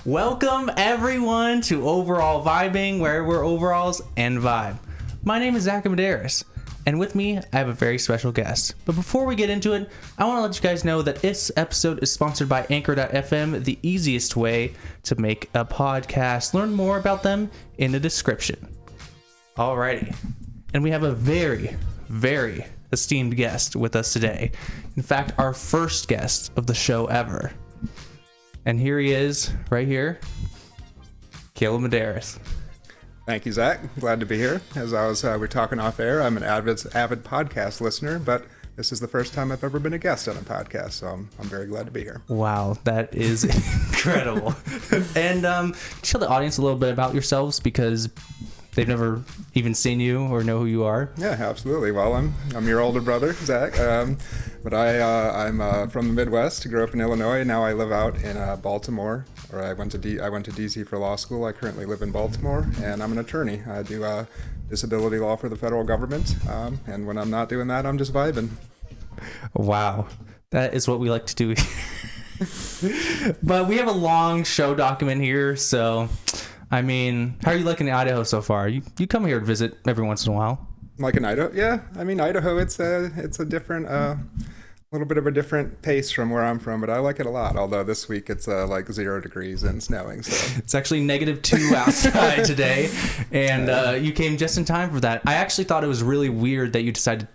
Welcome everyone to Overall Vibing, where we're overalls and vibe. My name is Zach Medearis, and with me I have a very special guest. But before we get into it, I want to let you guys know that this episode is sponsored by Anchor.fm, the easiest way to make a podcast. Learn more about them in the description. Alrighty, and we have a very, very esteemed guest with us today. In fact, our first guest of the show ever. And here he is, right here, Caleb Medearis. Thank you, Zach. Glad to be here. As we're talking off air, I'm an avid podcast listener, but this is the first time I've ever been a guest on a podcast, so I'm very glad to be here. Wow, that is incredible. And tell the audience a little bit about yourselves, because they've never even seen you or know who you are. Yeah, absolutely. Well, I'm your older brother, Zach, but I'm from the Midwest. Grew up in Illinois. Now I live out in Baltimore. Or I went to DC for law school. I currently live in Baltimore, and I'm an attorney. I do disability law for the federal government, and when I'm not doing that, I'm just vibing. Wow, that is what we like to do. But we have a long show document here, so I mean, how are you liking Idaho so far? You come here to visit every once in a while. Like in Idaho? Yeah, I mean, Idaho, it's a different, little bit of a different pace from where I'm from, but I like it a lot. Although this week it's like 0 degrees and snowing. So it's actually -2 outside today, and you came just in time for that. I actually thought it was really weird that you decided.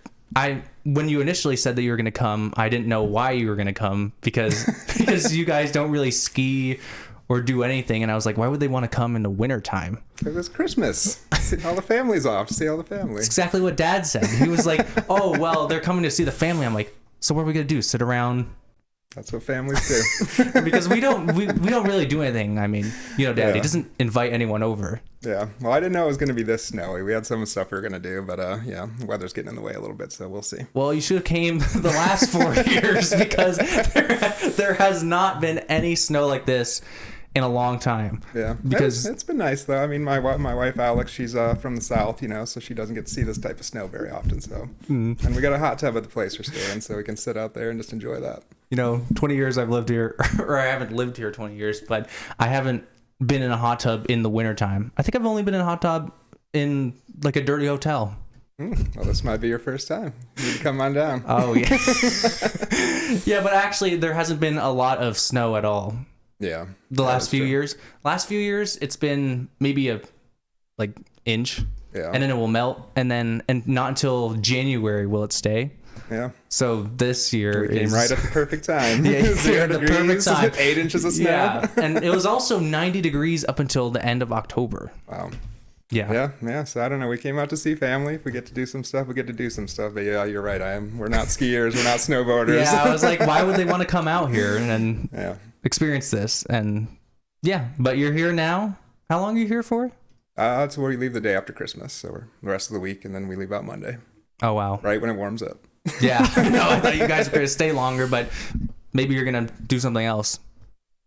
When you initially said that you were going to come, I didn't know why you were going to come because you guys don't really ski or do anything, and I was like, why would they want to come in the winter time? It was Christmas. All the family's off. See all the family. That's exactly what Dad said. He was like, oh, well, they're coming to see the family. I'm like, so what are we gonna do? Sit around? That's what families do. Because we don't really do anything. I mean, Dad, he doesn't invite anyone over. Yeah. Well, I didn't know it was gonna be this snowy. We had some stuff we were gonna do, but the weather's getting in the way a little bit, so we'll see. Well, you should have came the last 4 years, because there has not been any snow like this in a long time. Yeah, because it's been nice though. I mean, my wife Alex, she's from the south, so she doesn't get to see this type of snow very often. So, and we got a hot tub at the place we're staying, so we can sit out there and just enjoy that. 20 years I've lived here, or I haven't lived here 20 years, but I haven't been in a hot tub in the wintertime. I think I've only been in a hot tub in like a dirty hotel. Well, this might be your first time. You need to come on down. Oh yeah. Yeah, but actually there hasn't been a lot of snow at all. Yeah. The last few years. Last few years, it's been maybe a inch. Yeah. And then it will melt, and not until January will it stay. Yeah. So this year we came right at the perfect time. Yeah, 0 the degrees, perfect time. 8 inches of snow. Yeah. And it was also 90 degrees up until the end of October. Wow. Yeah. Yeah. So I don't know. We came out to see family. If we get to do some stuff, we get to do some stuff. But yeah, you're right. We're not skiers. We're not snowboarders. Yeah. I was like, why would they want to come out here and experience this? And yeah, but you're here now. How long are you here for? That's where we leave the day after Christmas. So we're the rest of the week, and then we leave out Monday. Oh wow. Right when it warms up. Yeah. No, I thought you guys were going to stay longer, but maybe you're going to do something else.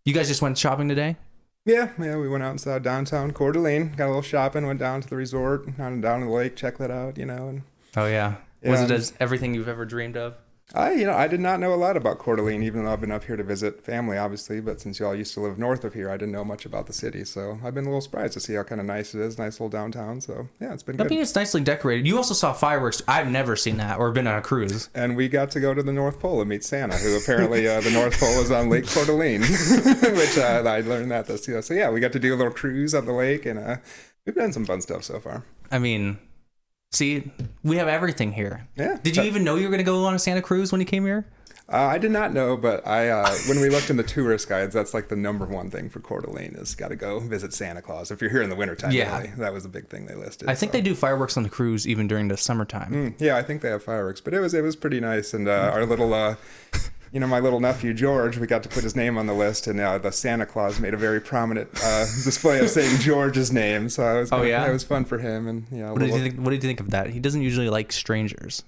You guys just went shopping today? Yeah, we went out inside downtown Coeur d'Alene, got a little shopping, went down to the resort, down to the lake, checked that out, and oh yeah. Was it everything you've ever dreamed of? I did not know a lot about Coeur d'Alene, even though I've been up here to visit family, obviously. But since y'all used to live north of here, I didn't know much about the city. So I've been a little surprised to see how kind of nice it is. Nice little downtown. So yeah, it's been good. I mean, it's nicely decorated. You also saw fireworks. I've never seen that or been on a cruise. And we got to go to the North Pole and meet Santa, who apparently the North Pole is on Lake Coeur d'Alene, which I learned that this year. So yeah, we got to do a little cruise on the lake, and we've done some fun stuff so far. I mean, see, we have everything here. Yeah. Did you even know you were going to go on a Santa cruise when you came here? I did not know, but when we looked in the tourist guides, that's like the number one thing for Coeur d'Alene is got to go visit Santa Claus. If you're here in the wintertime, really, that was the big thing they listed. I think they do fireworks on the cruise even during the summertime. Yeah, I think they have fireworks, but it was pretty nice. And our little, my little nephew George, we got to put his name on the list, and the Santa Claus made a very prominent display of saying George's name. So it was fun for him. And what did you think of that? He doesn't usually like strangers.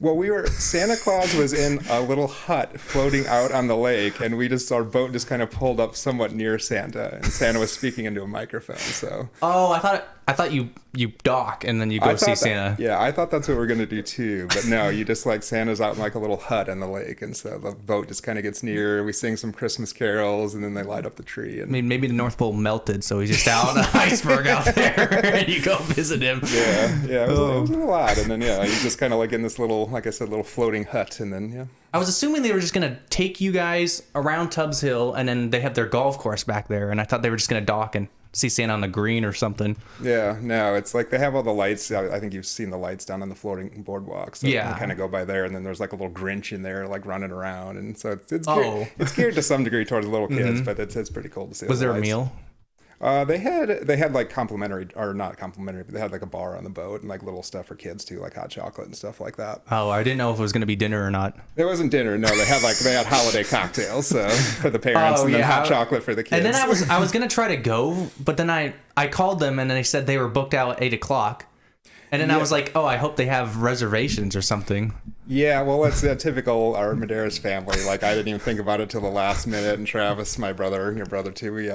Well, Santa Claus was in a little hut floating out on the lake, and our boat just kind of pulled up somewhat near Santa, and Santa was speaking into a microphone. So. Oh, I thought you dock and then you go see Santa. Yeah, I thought that's what we're gonna do too, but no, you just like Santa's out in like a little hut on the lake, and so the boat just kind of gets near. We sing some Christmas carols, and then they light up the tree. And I mean, maybe the North Pole melted, so he's just out on an iceberg out there, and you go visit him. Yeah, it was a little odd, and then he's just kind of like in this little, like I said, little floating hut, and then I was assuming they were just gonna take you guys around Tubbs Hill, and then they have their golf course back there, and I thought they were just gonna dock and see Santa on the green or something. Yeah, no, it's like they have all the lights. I think you've seen the lights down on the floating boardwalk. So yeah, you kind of go by there, and then there's like a little Grinch in there, like running around, and so it's geared to some degree towards little kids, but it's pretty cool to see. Was there a meal? They had like complimentary, or not complimentary, but they had like a bar on the boat and like little stuff for kids too, like hot chocolate and stuff like that. Oh, I didn't know if it was going to be dinner or not. It wasn't dinner. No, they had holiday cocktails, so for the parents, and then hot chocolate for the kids. And then I was going to try to go, but then I called them and then they said they were booked out at 8:00. And then I was like, oh, I hope they have reservations or something. Yeah, well, it's a typical our Medearis family. Like, I didn't even think about it till the last minute. And Travis, my brother, your brother too, we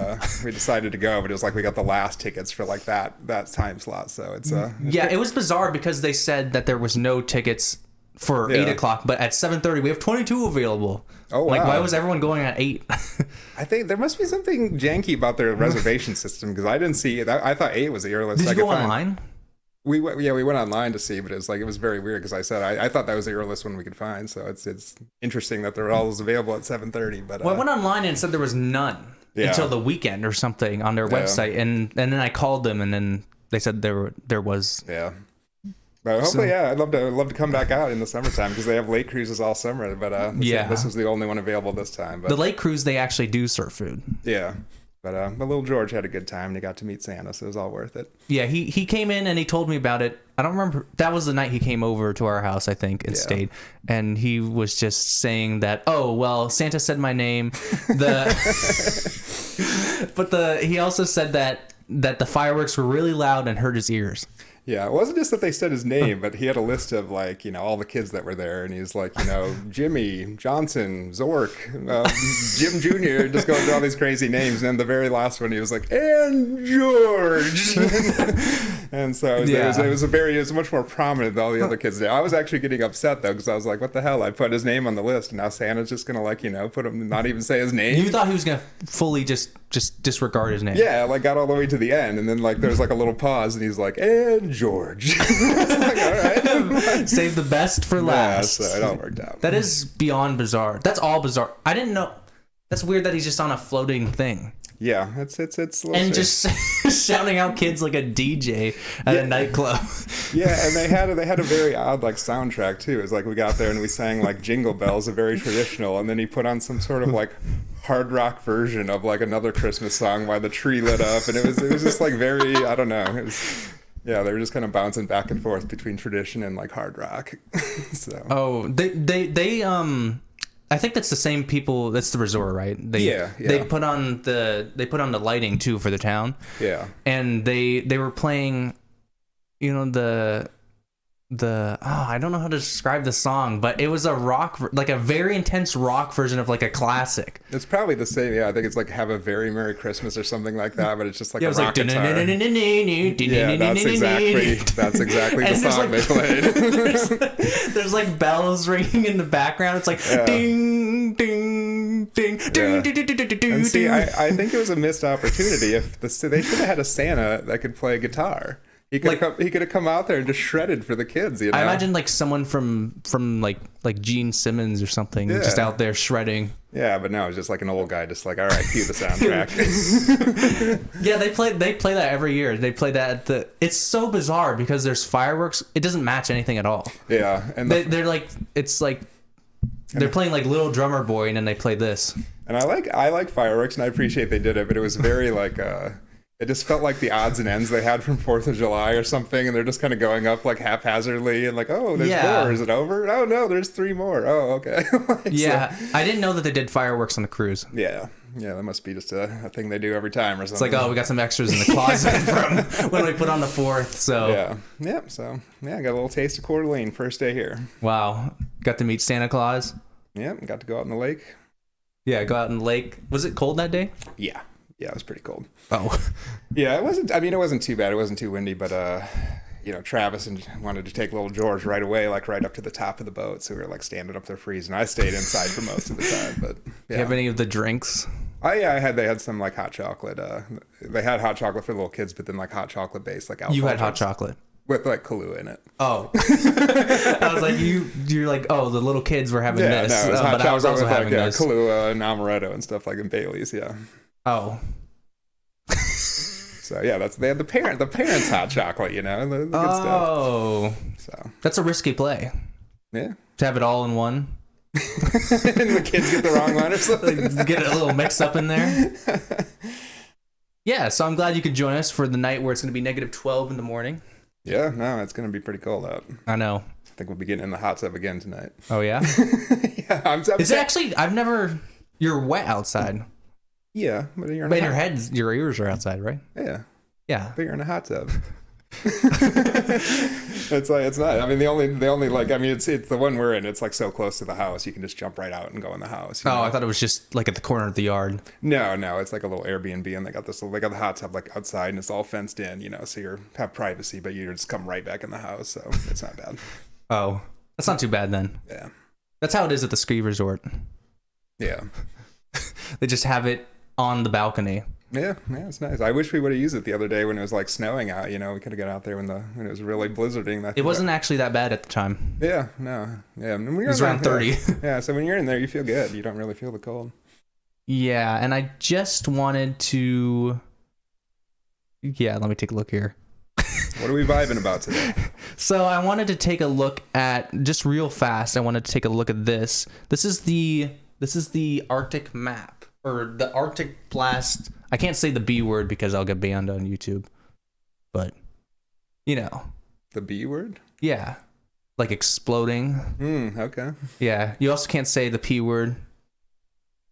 decided to go, but it was like we got the last tickets for like that time slot. So it's it was bizarre because they said that there was no tickets for 8:00, but at 7:30 we have 22 available. Oh, wow. Like, why was everyone going at 8? I think there must be something janky about their reservation system because I didn't see it. I thought 8 was the earliest. Did you go online? We went online to see, but it was very weird because I said I thought that was the earliest one we could find. So it's interesting that they're always available at 7:30. But I went online and said there was none until the weekend or something on their website, and then I called them and then they said there was. Yeah. But hopefully, I'd love to come back out in the summertime because they have lake cruises all summer. But this was the only one available this time. But the lake cruise, they actually do serve food. Yeah. But little George had a good time and he got to meet Santa, so it was all worth it. Yeah, he came in and he told me about it. I don't remember. That was the night he came over to our house, I think, and stayed. And he was just saying that, oh, well, Santa said my name. He also said that the fireworks were really loud and hurt his ears. Yeah, it wasn't just that they said his name, but he had a list of like, all the kids that were there, and he's like, Jimmy, Johnson, Zork, Jim Jr., just going through all these crazy names, and then the very last one he was like, and George. And so it was much more prominent than all the other kids there. I was actually getting upset though, because I was like, what the hell? I put his name on the list, and now Santa's just gonna put him, not even say his name. You thought he was gonna fully just disregard his name. Yeah, like got all the way to the end, and then like there's like a little pause, and he's like, and George. Like, all right. Save the best for last. Yeah, so it all worked out. That is beyond bizarre. That's all bizarre. I didn't know. That's weird that he's just on a floating thing. Yeah, it's a little and strange. Just shouting out kids like a DJ at a nightclub. Yeah, and they had a very odd like soundtrack too. It was like we got there and we sang like Jingle Bells, a very traditional, and then he put on some sort of like hard rock version of like another Christmas song while the tree lit up, and it was just like very, I don't know. It was, they were just kind of bouncing back and forth between tradition and like hard rock. So. Oh, they I think that's the same people. That's the resort, right? They put on the lighting too for the town. Yeah. And they were playing, I don't know how to describe the song, but it was a rock, like a very intense rock version of like a classic. It's probably the same. Yeah, I think it's like Have a Very Merry Christmas or something like that, but it's just like a rock guitar. Yeah, that's exactly the song they played. There's like bells ringing in the background. It's like ding, ding, ding, ding, ding, ding, ding, ding. And see, I think it was a missed opportunity. They should have had a Santa that could play guitar. He could have come out there and just shredded for the kids. I imagine like someone from like Gene Simmons or something just out there shredding. Yeah, but no, it's just like an old guy, just like, all right, cue the soundtrack. Yeah, they play that every year. They play that it's so bizarre because there's fireworks. It doesn't match anything at all. Yeah, and they're like, it's like they're playing like Little Drummer Boy, and then they play this. And I like fireworks, and I appreciate they did it, but it was very like It just felt like the odds and ends they had from 4th of July or something, and they're just kind of going up like haphazardly and like, oh, there's more. Is it over? Oh, no, there's 3 more. Oh, okay. Yeah, so, I didn't know that they did fireworks on the cruise. Yeah, that must be just a thing they do every time or something. It's like, oh, we got some extras in the closet from when we put on the 4th, so... I got a little taste of Coeur d'Alene first day here. Wow. Got to meet Santa Claus? Yeah, got to go out in the lake. Yeah, go out in the lake. Was it cold that day? Yeah, it was pretty cold. Oh. Yeah, it wasn't too bad. It wasn't too windy, but Travis wanted to take little George right away, like right up to the top of the boat. So we were like standing up there freezing. I stayed inside for most of the time, but yeah. Do you have any of the drinks? Oh yeah, they had some like hot chocolate. They had hot chocolate for little kids, but then like hot chocolate based like alcohol. You had hot chocolate with like Kahlua in it. Oh. I was like, you're like, oh, the little kids were having this. No, it was hot but chocolate I was also with having like this. Kahlua and amaretto and stuff like in Bailey's. Yeah. Oh. So yeah, they had the parents hot chocolate, the good stuff. Oh. So that's a risky play. Yeah. To have it all in one. And the kids get the wrong one or something. Get it a little mixed up in there. Yeah, so I'm glad you could join us for the night where it's going to be -12 in the morning. Yeah, no, it's going to be pretty cold out. I know. I think we'll be getting in the hot tub again tonight. Oh, yeah? Yeah, I'm Is it actually, you're wet outside. Yeah, but you're in but your ears are outside, right? Yeah. Yeah. But you're in a hot tub. It's not. I mean, the only like, I mean, it's the one we're in. It's like so close to the house, you can just jump right out and go in the house. Oh, I thought it was just like at the corner of the yard. No, it's like a little Airbnb, and they got the hot tub like outside, and it's all fenced in, so you have privacy, but you just come right back in the house, so it's not bad. Oh, that's not too bad then. Yeah, that's how it is at the ski resort. Yeah, they just have it on the balcony. Yeah, it's nice. I wish we would have used it the other day when it was like snowing out. We could have got out there when it was really blizzarding. It wasn't actually that bad at the time. Yeah, no, yeah. It was around 30. Yeah, so when you're in there, you feel good. You don't really feel the cold. Yeah, and I just wanted to. Yeah, let me take a look here. What are we vibing about today? So I wanted to take a look at just real fast. I wanted to take a look at this. This is the Arctic map, or the Arctic blast. I can't say the B word because I'll get banned on YouTube, but the B word. Yeah, like exploding. Okay. Yeah, you also can't say the P word.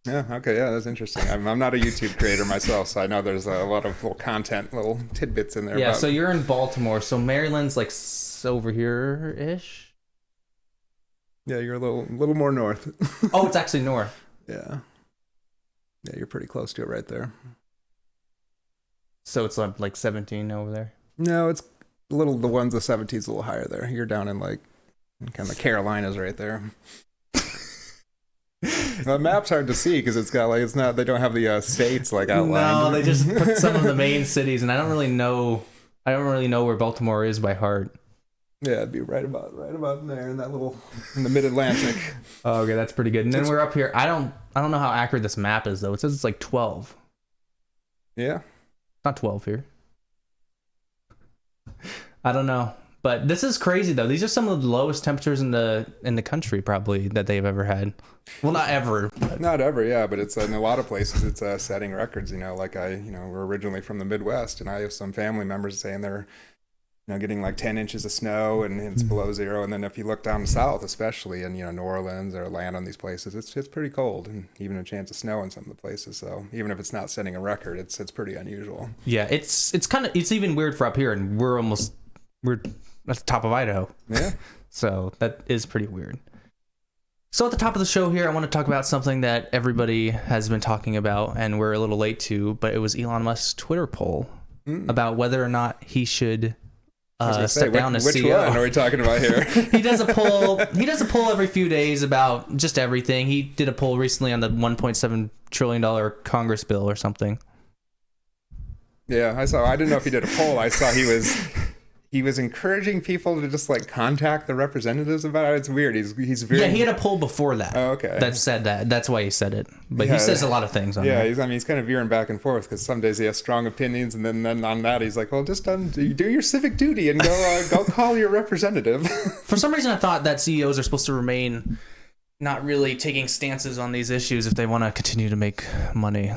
Yeah. Okay. Yeah, that's interesting. I'm not a YouTube creator myself, so I know there's a lot of little content, little tidbits in there. Yeah. So you're in Baltimore. So Maryland's like over here ish. Yeah, you're a little more north. Oh, it's actually north. Yeah. Yeah, you're pretty close to it right there. So it's like 17 over there? No, it's the 17's a little higher there. You're down in like kind of the Carolinas right there. The map's hard to see because it's got like they don't have the states like outlined. No, they just put some of the main cities, and I don't really know where Baltimore is by heart. Yeah, it'd be right about in there in the mid-Atlantic. Oh, okay, that's pretty good. And then we're up here. I don't know how accurate this map is though. It says it's like 12. Yeah. Not 12 here. I don't know. But this is crazy though. These are some of the lowest temperatures in the country probably that they've ever had. Well, not ever. Not ever, yeah, but it's in a lot of places it's setting records, like we're originally from the Midwest, and I have some family members saying they're getting like 10 inches of snow and it's below zero. And then if you look down south, especially in, New Orleans or Atlanta and these places, it's pretty cold, and even a chance of snow in some of the places. So even if it's not setting a record, it's pretty unusual. Yeah, it's even weird for up here, and we're at the top of Idaho. Yeah. So that is pretty weird. So at the top of the show here, I want to talk about something that everybody has been talking about and we're a little late to, but it was Elon Musk's Twitter poll about whether or not he should step down as CEO. Which one are we talking about here? He does a poll every few days about just everything. He did a poll recently on the $1.7 trillion Congress bill or something. Yeah, I didn't know if he did a poll. I saw he was encouraging people to just like contact the representatives about it. It's weird. He's very... Yeah, he had a poll before that. Oh, okay. That said that. That's why he said it. But he says a lot of things on that. Yeah, he's kind of veering back and forth because some days he has strong opinions, and then on that he's like, well, just do your civic duty and go call your representative. For some reason, I thought that CEOs are supposed to remain not really taking stances on these issues if they want to continue to make money.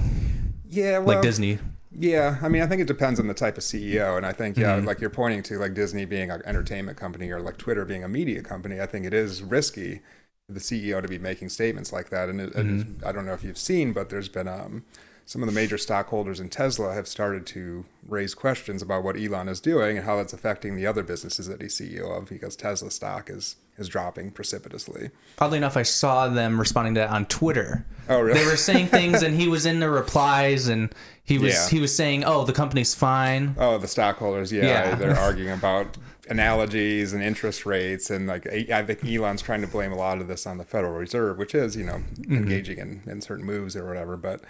Yeah, well, like Disney. Yeah, I mean, I think it depends on the type of CEO, and I think like you're pointing to like Disney being an entertainment company or like Twitter being a media company. I think it is risky for the CEO to be making statements like that. And I don't know if you've seen, but there's been some of the major stockholders in Tesla have started to raise questions about what Elon is doing and how that's affecting the other businesses that he's CEO of, because Tesla stock is dropping precipitously. Oddly enough, I saw them responding to that on Twitter. Oh, really? They were saying things, and he was in the replies, and he was saying, "Oh, the company's fine." Oh, the stockholders, they're arguing about analogies and interest rates, and like I think Elon's trying to blame a lot of this on the Federal Reserve, which is engaging in certain moves or whatever, but.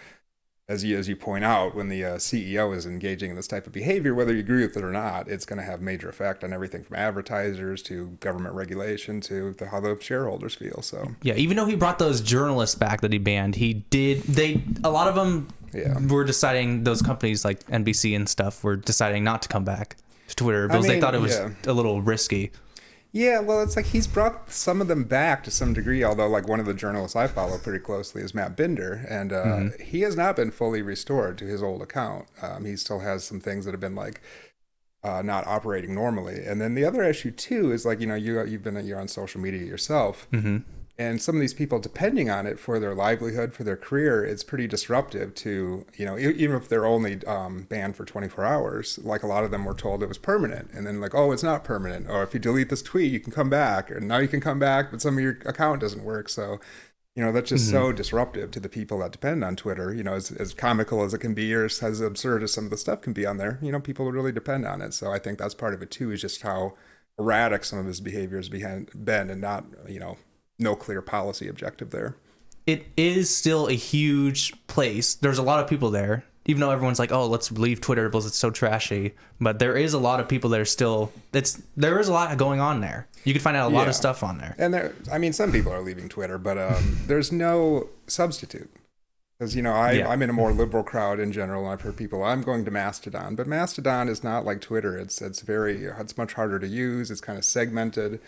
As you point out, when the CEO is engaging in this type of behavior, whether you agree with it or not, it's going to have major effect on everything from advertisers to government regulation to how the shareholders feel. So yeah, even though he brought those journalists back that he banned, a lot of them were deciding, those companies like NBC and stuff were deciding not to come back to Twitter because they thought it was a little risky. Yeah, well, it's like he's brought some of them back to some degree, although like one of the journalists I follow pretty closely is Matt Binder, and he has not been fully restored to his old account. He still has some things that have been like not operating normally. And then the other issue too is like, you're on social media yourself, and some of these people depending on it for their livelihood, for their career, it's pretty disruptive to, even if they're only banned for 24 hours, like a lot of them were told it was permanent. And then like, oh, it's not permanent. Or if you delete this tweet, you can come back. And now you can come back, but some of your account doesn't work. So, that's just so disruptive to the people that depend on Twitter. As comical as it can be, or as absurd as some of the stuff can be on there, people really depend on it. So I think that's part of it too, is just how erratic some of his behaviors been, and not, no clear policy objective there. It is still a huge place. There's a lot of people there, even though everyone's like, oh, let's leave Twitter because it's so trashy. But there is a lot of people that are still, there is a lot going on there. You can find out a lot of stuff on there. And some people are leaving Twitter, but there's no substitute. Because, I'm in a more liberal crowd in general, and I've heard people, I'm going to Mastodon. But Mastodon is not like Twitter. It's much harder to use. It's kind of segmented.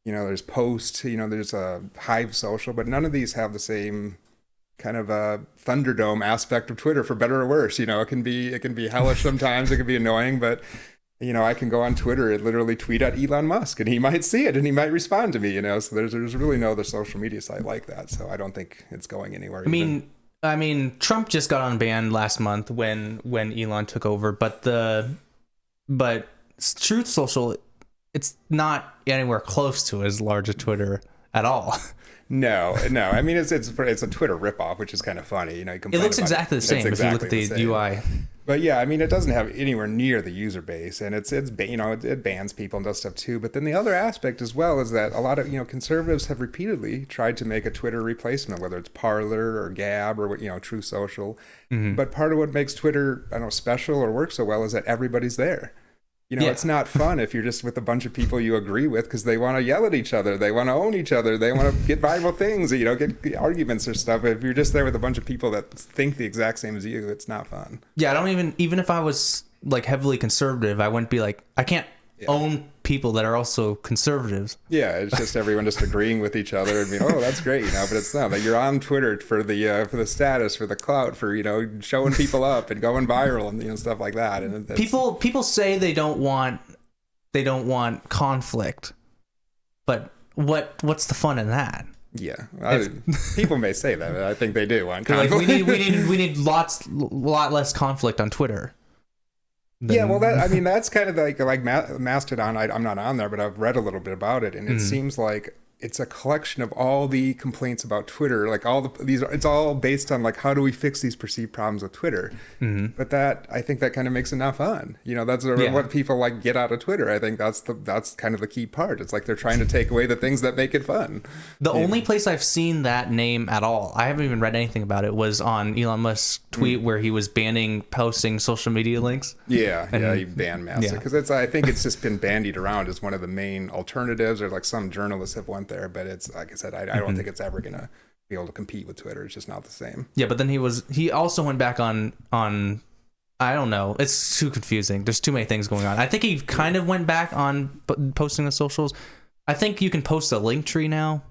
There's Post, there's a Hive Social, but none of these have the same kind of a Thunderdome aspect of Twitter, for better or worse. It can be hellish sometimes, it can be annoying, but I can go on Twitter and literally tweet at Elon Musk, and he might see it and he might respond to me. So there's really no other social media site like that. So I don't think it's going anywhere. I mean, Trump just got unbanned last month when Elon took over, but Truth Social, it's not anywhere close to as large as Twitter at all. No. I mean, it's a Twitter ripoff, which is kind of funny. It looks exactly the same if you look at the UI. But yeah, I mean, it doesn't have anywhere near the user base, and it bans people and does stuff too. But then the other aspect as well is that a lot of conservatives have repeatedly tried to make a Twitter replacement, whether it's Parler or Gab or Truth Social. But part of what makes Twitter special or works so well is that everybody's there. It's not fun if you're just with a bunch of people you agree with, because they want to yell at each other. They want to own each other. They want to get viral things, get arguments or stuff. If you're just there with a bunch of people that think the exact same as you, it's not fun. Yeah, I don't even if I was like heavily conservative, I wouldn't be like, I can't own people that are also conservatives. Yeah, it's just everyone just agreeing with each other and being, oh, that's great, but it's not. Like, you're on Twitter for the status, for the clout, for showing people up and going viral and stuff like that. And people say they don't want conflict, but what's the fun in that? Yeah, people may say that, but I think they do want conflict. Like, we need a lot less conflict on Twitter. Yeah, well, that's kind of like Mastodon. I'm not on there, but I've read a little bit about it, and it seems like it's a collection of all the complaints about Twitter. Like it's all based on like, how do we fix these perceived problems with Twitter? But I think that kind of makes it not fun. That's what people like get out of Twitter. I think that's kind of the key part. It's like they're trying to take away the things that make it fun. The only place I've seen that name at all, I haven't even read anything about it, was on Elon Musk's tweet where he was banning posting social media links. Yeah, he banned Master, because I think it's just been bandied around as one of the main alternatives, or like some journalists have went there, but it's like I said, I don't think it's ever gonna be able to compete with Twitter. It's just not the same. Yeah, but then he also went back on I don't know, it's too confusing. There's too many things going on. I think he kind of went back on posting the socials. I think you can post a link tree now.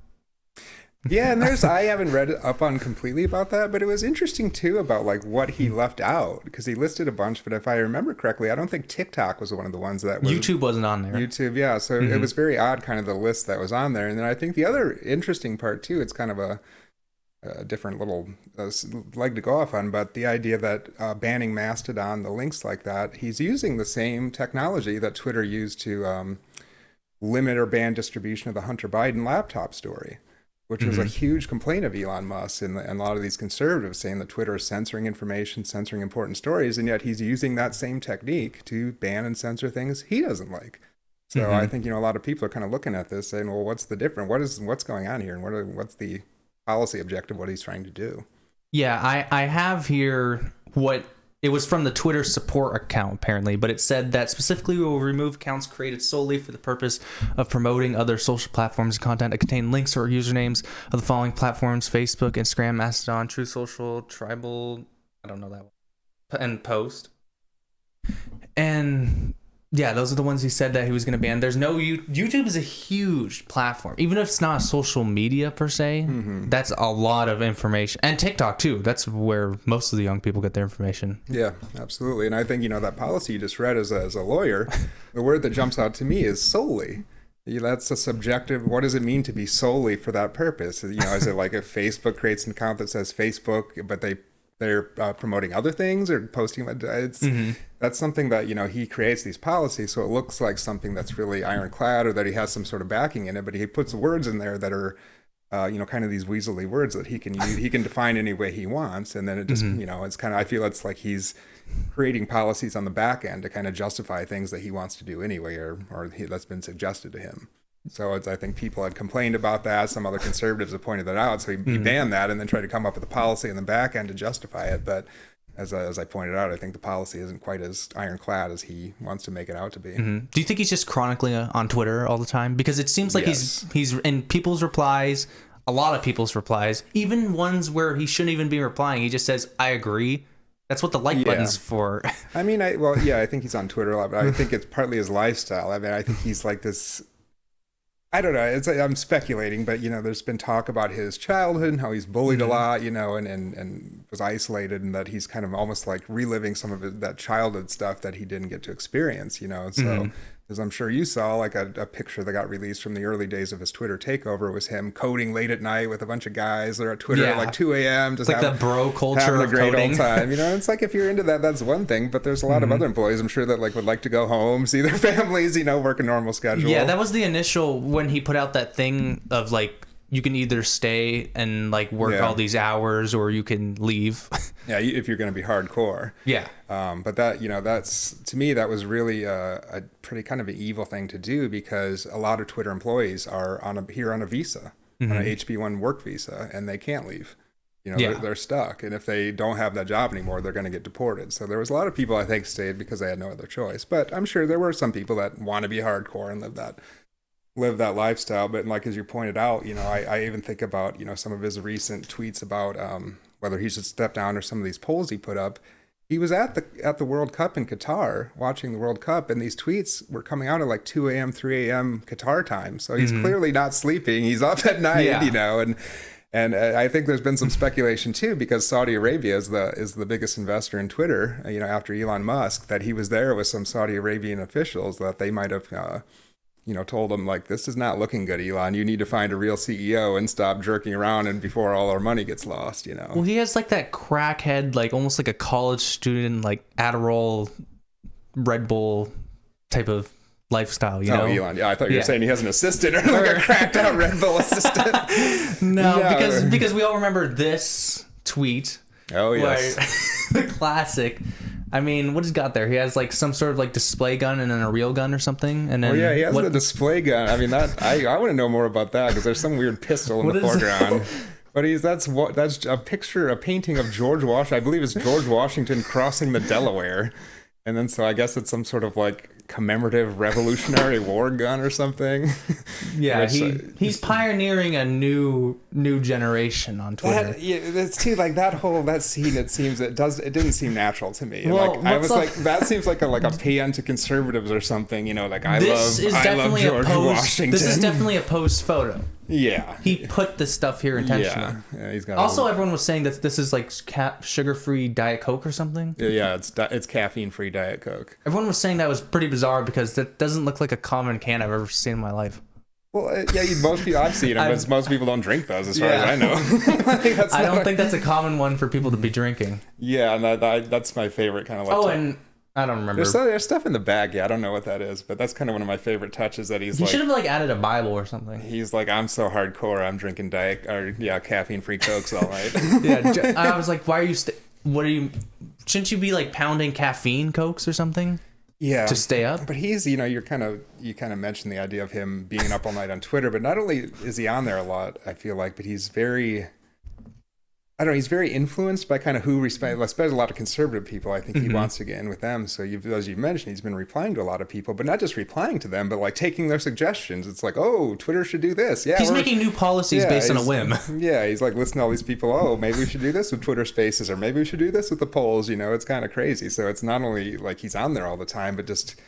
Yeah, and I haven't read up on completely about that, but it was interesting too about like what he left out, because he listed a bunch, but if I remember correctly, I don't think TikTok was one of the ones that was. YouTube wasn't on there. YouTube, yeah. So it was very odd, kind of the list that was on there. And then I think the other interesting part too, it's kind of a different little leg to go off on, but the idea that banning Mastodon, the links like that, he's using the same technology that Twitter used to limit or ban distribution of the Hunter Biden laptop story, which was a huge complaint of Elon Musk and a lot of these conservatives saying that Twitter is censoring information, censoring important stories, and yet he's using that same technique to ban and censor things he doesn't like. So I think, a lot of people are kind of looking at this saying, well, what's the difference? What's going on here? And what's the policy objective, what he's trying to do? Yeah, I have here what it was from the Twitter support account apparently, but it said that specifically we will remove accounts created solely for the purpose of promoting other social platforms and content that contain links or usernames of the following platforms: Facebook, Instagram, Mastodon, True Social, Tribal, I don't know that one, and Post. And yeah, those are the ones he said that he was going to ban. There's no YouTube is a huge platform, even if it's not social media per se. That's a lot of information, and TikTok too. That's where most of the young people get their information. Yeah, absolutely. And I think that policy you just read as a lawyer, the word that jumps out to me is solely. That's a subjective. What does it mean to be solely for that purpose? Is it like if Facebook creates an account that says Facebook, but they're promoting other things or posting? That's something that he creates these policies, so it looks like something that's really ironclad, or that he has some sort of backing in it, but he puts words in there that are kind of these weaselly words that he can use, he can define any way he wants, and then it just it's kind of, I feel it's like he's creating policies on the back end to kind of justify things that he wants to do anyway, or that's been suggested to him. So I think people had complained about that. Some other conservatives have pointed that out. So he banned that and then tried to come up with a policy on the back end to justify it. But as I pointed out, I think the policy isn't quite as ironclad as he wants to make it out to be. Do you think he's just chronically on Twitter all the time? Because it seems like he's in people's replies, a lot of people's replies, even ones where he shouldn't even be replying. He just says, "I agree." That's what the like button's for. I mean, I think he's on Twitter a lot, but I think it's partly his lifestyle. I mean, I think he's like this. I don't know. I'm speculating, but there's been talk about his childhood and how he's bullied a lot, and was isolated, and that he's kind of almost like reliving some of that childhood stuff that he didn't get to experience, So, as I'm sure you saw, like a picture that got released from the early days of his Twitter takeover was him coding late at night with a bunch of guys that are at Twitter at like 2 a.m. Just like the bro culture having a of great coding. old time. It's like if you're into that, that's one thing. But there's a lot of other employees, I'm sure, that would like to go home, see their families, work a normal schedule. Yeah, that was the initial when he put out that thing of like, you can either stay and like work all these hours, or you can leave. Yeah, if you're going to be hardcore. Yeah. But that, that's, to me, that was really a pretty kind of an evil thing to do, because a lot of Twitter employees are here on a visa, on an HB1 work visa, and they can't leave. They're stuck. And if they don't have that job anymore, they're going to get deported. So there was a lot of people, I think, stayed because they had no other choice. But I'm sure there were some people that want to be hardcore and live that lifestyle. But like, as you pointed out, I even think about, some of his recent tweets about whether he should step down, or some of these polls he put up. He was at the World Cup in Qatar, watching the World Cup, and these tweets were coming out at like 2 a.m., 3 a.m. Qatar time. So he's clearly not sleeping. He's up at night, and I think there's been some speculation too, because Saudi Arabia is the biggest investor in Twitter, after Elon Musk, that he was there with some Saudi Arabian officials, that they might have told him, like, this is not looking good, Elon. You need to find a real CEO and stop jerking around, and before all our money gets lost, Well, he has like that crackhead, like almost like a college student, like Adderall, Red Bull type of lifestyle, Elon. Yeah, I thought you were saying he has an assistant, or like a cracked out Red Bull assistant. No, because we all remember this tweet. Oh, yes. The classic. I mean, what he's got there? He has like some sort of like display gun and then a real gun or something. And then he has the display gun. I mean, that I want to know more about that, because there's some weird pistol in the foreground. But that's a painting of George Washington. I believe it's George Washington crossing the Delaware. And then, so I guess it's some sort of like commemorative Revolutionary War gun or something. Yeah, he's pioneering a new generation on Twitter. That's too, like that scene. It didn't seem natural to me. Well, like, I was like, that seems like a paean to conservatives or something. Like I love George Washington. This is definitely a post photo. Yeah. He put this stuff here intentionally. Yeah, he's got. Also, everyone was saying that this is like sugar-free Diet Coke or something. Yeah, it's caffeine-free Diet Coke. Everyone was saying that was pretty bizarre because that doesn't look like a common can I've ever seen in my life. Well, yeah, most people I've seen them, but most people don't drink those, as far as I know. I don't think that's a common one for people to be drinking. Yeah, and that's my favorite kind of like. And I don't remember. There's stuff in the bag. Yeah, I don't know what that is, but that's kind of one of my favorite touches. That he should have like added a Bible or something. He's like, I'm so hardcore. I'm drinking caffeine-free Cokes all night. Yeah, I was like, why are you? Shouldn't you be like pounding caffeine Cokes or something? Yeah, to stay up. But he's, you kind of mentioned the idea of him being up all night on Twitter. But not only is he on there a lot, I feel like, but he's very. I don't know. He's very influenced by kind of who especially a lot of conservative people. I think he wants to get in with them. So as you mentioned, he's been replying to a lot of people, but not just replying to them, but like taking their suggestions. It's like, oh, Twitter should do this. Yeah, he's making new policies based on a whim. Yeah, he's like listening to all these people. Oh, maybe we should do this with Twitter Spaces, or maybe we should do this with the polls. It's kind of crazy. So it's not only like he's on there all the time, but just.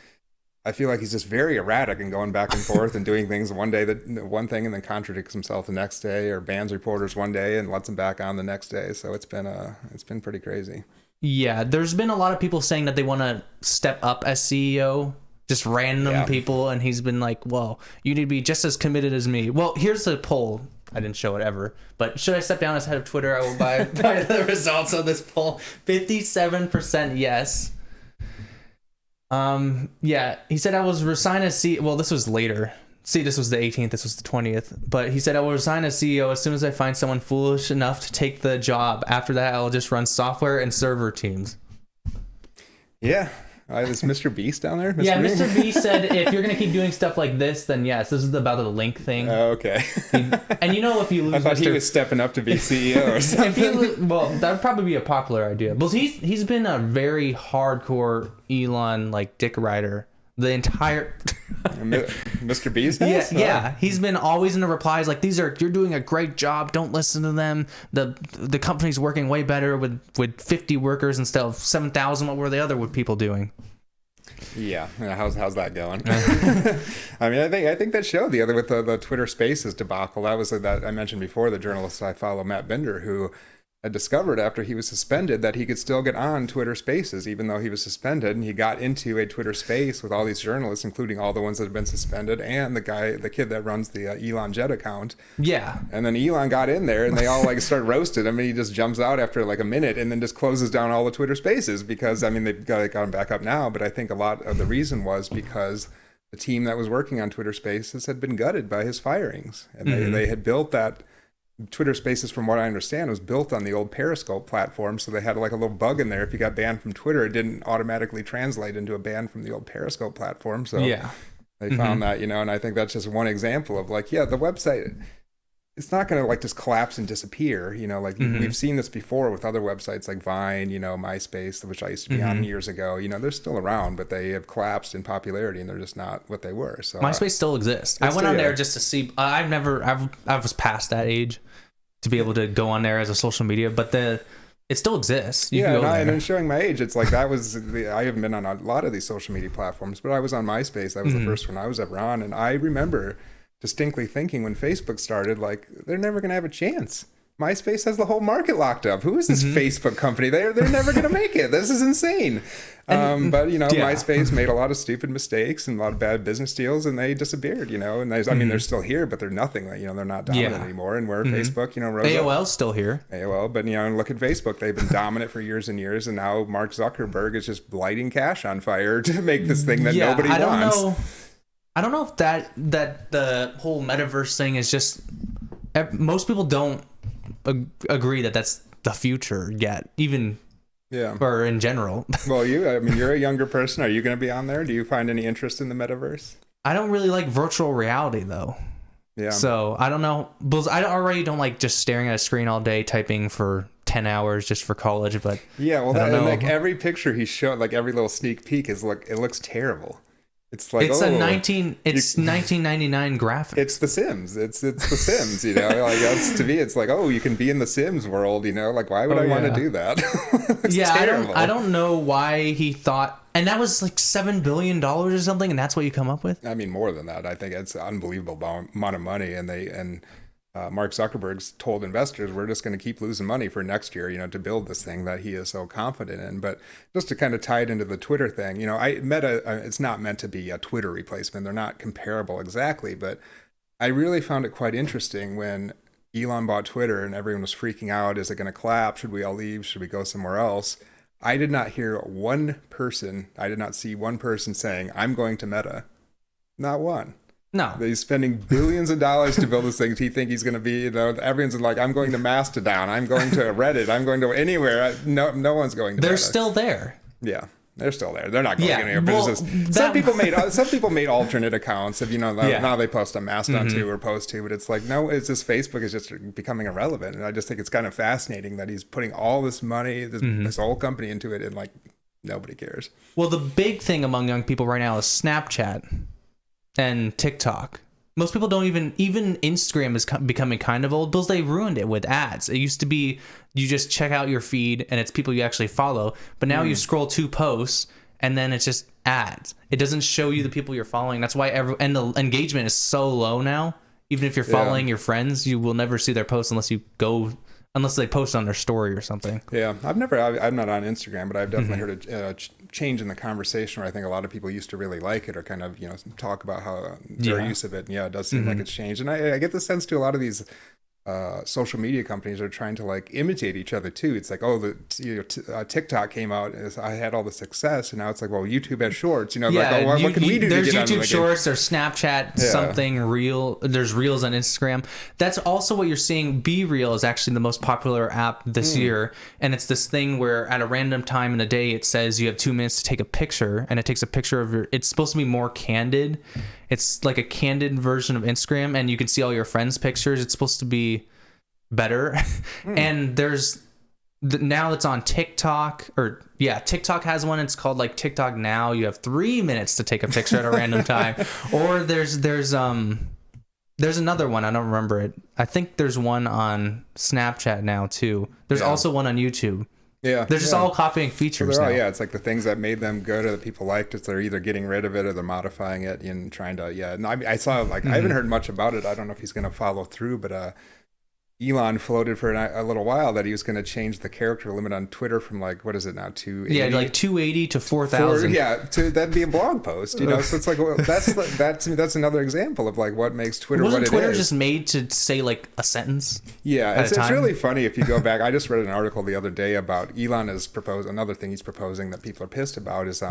I feel like he's just very erratic and going back and forth and doing things one thing and then contradicts himself the next day, or bans reporters one day and lets them back on the next day. So it's been pretty crazy. Yeah, there's been a lot of people saying that they want to step up as CEO, just random people, and he's been like, well, you need to be just as committed as me. Well, here's the poll. I didn't show it ever, but should I step down as head of Twitter? I will buy the results of this poll. 57% yes. He said I was resigned as CEO. Well, this was later. See, this was the 18th. This was the 20th. But he said I will resign as CEO as soon as I find someone foolish enough to take the job. After that, I'll just run software and server teams. Yeah. Is Mr. Beast down there? Mr. Beast said if you're going to keep doing stuff like this, then yes, this is about the link thing. Oh, okay. And if you lose, I thought he was stepping up to be CEO or something. Well, that would probably be a popular idea. But he's been a very hardcore Elon like dick rider the entire. Mr. Beast. Yeah. He's been always in the replies like you're doing a great job. Don't listen to them. The company's working way better with 50 workers instead of 7,000. What were the other people doing? Yeah, how's that going? I mean, I think that showed the other with the Twitter Spaces debacle. That was that I mentioned before. The journalist I follow, Matt Bender, who had discovered after he was suspended that he could still get on Twitter Spaces even though he was suspended, and he got into a Twitter Space with all these journalists, including all the ones that have been suspended, and the kid that runs the Elon Jet account. Yeah. And then Elon got in there, and they all like start roasting him, and he just jumps out after like a minute, and then just closes down all the Twitter Spaces because I mean they've got him back up now, but I think a lot of the reason was because the team that was working on Twitter Spaces had been gutted by his firings, and they had built that. Twitter Spaces, from what I understand, was built on the old Periscope platform, so they had like a little bug in there. If you got banned from Twitter, it didn't automatically translate into a ban from the old Periscope platform. So they found that, and I think that's just one example of like, the website, it's not going to like just collapse and disappear. We've seen this before with other websites like Vine, MySpace, which I used to be on years ago. They're still around, but they have collapsed in popularity, and they're just not what they were. So MySpace still exists. I went on there just to see. I was past that age to be able to go on there as a social media, but it still exists. And showing my age, it's like that was I haven't been on a lot of these social media platforms, but I was on MySpace. That was the first one I was ever on, and I remember distinctly thinking when Facebook started, like, they're never going to have a chance. MySpace has the whole market locked up. Who is this Facebook company? They're never going to make it. This is insane. But MySpace made a lot of stupid mistakes and a lot of bad business deals, and they disappeared. And they're still here, but they're nothing. They're not dominant anymore. And where Facebook, rose AOL's still here. AOL, but look at Facebook. They've been dominant for years and years, and now Mark Zuckerberg is just lighting cash on fire to make this thing that nobody wants. I don't know if that the whole metaverse thing is just most people don't agree that that's the future yet, even or in general. Well, you're a younger person. Are you going to be on there? Do you find any interest in the metaverse? I don't really like virtual reality though. Yeah. So I don't know. I already don't like just staring at a screen all day typing for 10 hours just for college. But yeah, well, and like every picture he showed, like every little sneak peek it looks terrible. It's like, it's 1999 graphics. It's The Sims. It's The Sims, you know. Like, that's, to me, it's like, oh, you can be in the Sims world, you know. Like, why would I want to do that? It's terrible. I don't know why he thought, and that was like $7 billion or something, and that's what you come up with. I mean, more than that. I think it's an unbelievable amount of money, and Mark Zuckerberg's told investors, we're just going to keep losing money for next year, you know, to build this thing that he is so confident in. But just to kind of tie it into the Twitter thing, you know, it's not meant to be a Twitter replacement. They're not comparable exactly, but I really found it quite interesting when Elon bought Twitter and everyone was freaking out. Is it going to collapse? Should we all leave? Should we go somewhere else? I did not hear one person. I did not see one person saying, I'm going to Meta. Not one. No. He's spending billions of dollars to build this thing. Do you think he's going to be, you know, everyone's like, I'm going to Mastodon. I'm going to Reddit. I'm going to anywhere. No one's going to They're Meta. Still there. Yeah. They're still there. They're not going anywhere. But Well, some people made alternate accounts of, you know, now they post on Mastodon too or post to, but it's like, no, it's just Facebook is just becoming irrelevant. And I just think it's kind of fascinating that he's putting all this money, this whole company into it, and like nobody cares. Well, the big thing among young people right now is Snapchat and TikTok. Most people don't even Instagram is becoming kind of old because they ruined it with ads. It used to be you just check out your feed and it's people you actually follow, but now you scroll 2 posts and then it's just ads. It doesn't show you the people you're following. That's why and the engagement is so low now. Even if you're following your friends, you will never see their posts unless they post on their story or something. Yeah, I'm not on Instagram, but I've definitely heard a change in the conversation where I think a lot of people used to really like it or kind of, you know, talk about how their use of it. And yeah, it does seem like it's changed. And I get the sense too, a lot of these social media companies are trying to like imitate each other too. It's like, oh, TikTok came out and I had all the success, and now it's like, well, YouTube has shorts. You know, what can we do? There's to get YouTube Shorts, there's Snapchat, something Reel. There's Reels on Instagram. That's also what you're seeing. Be Real is actually the most popular app this year, and it's this thing where at a random time in a day it says you have 2 minutes to take a picture, and it takes a picture of your. It's supposed to be more candid. It's like a candid version of Instagram, and you can see all your friends' pictures. It's supposed to be better. And now it's on TikTok, TikTok has one. It's called like TikTok Now. You have 3 minutes to take a picture at a random time. Or there's another one. I don't remember it. I think there's one on Snapchat now too. There's also one on YouTube. Yeah, they're just all copying features now. It's like the things that made them good or that people liked it. They're either getting rid of it or they're modifying it and trying to. Yeah, and I saw like I haven't heard much about it. I don't know if he's going to follow through, but Elon floated for a little while that he was going to change the character limit on Twitter from like, what is it now, 280? Yeah, like 280 to 4,000. That'd be a blog post, you know. So it's like, well, that's another example of like what makes Twitter Wasn't what Twitter it is. Just made to say like a sentence? Yeah, it's really funny if you go back. I just read an article the other day about Elon has proposed another thing he's proposing that people are pissed about is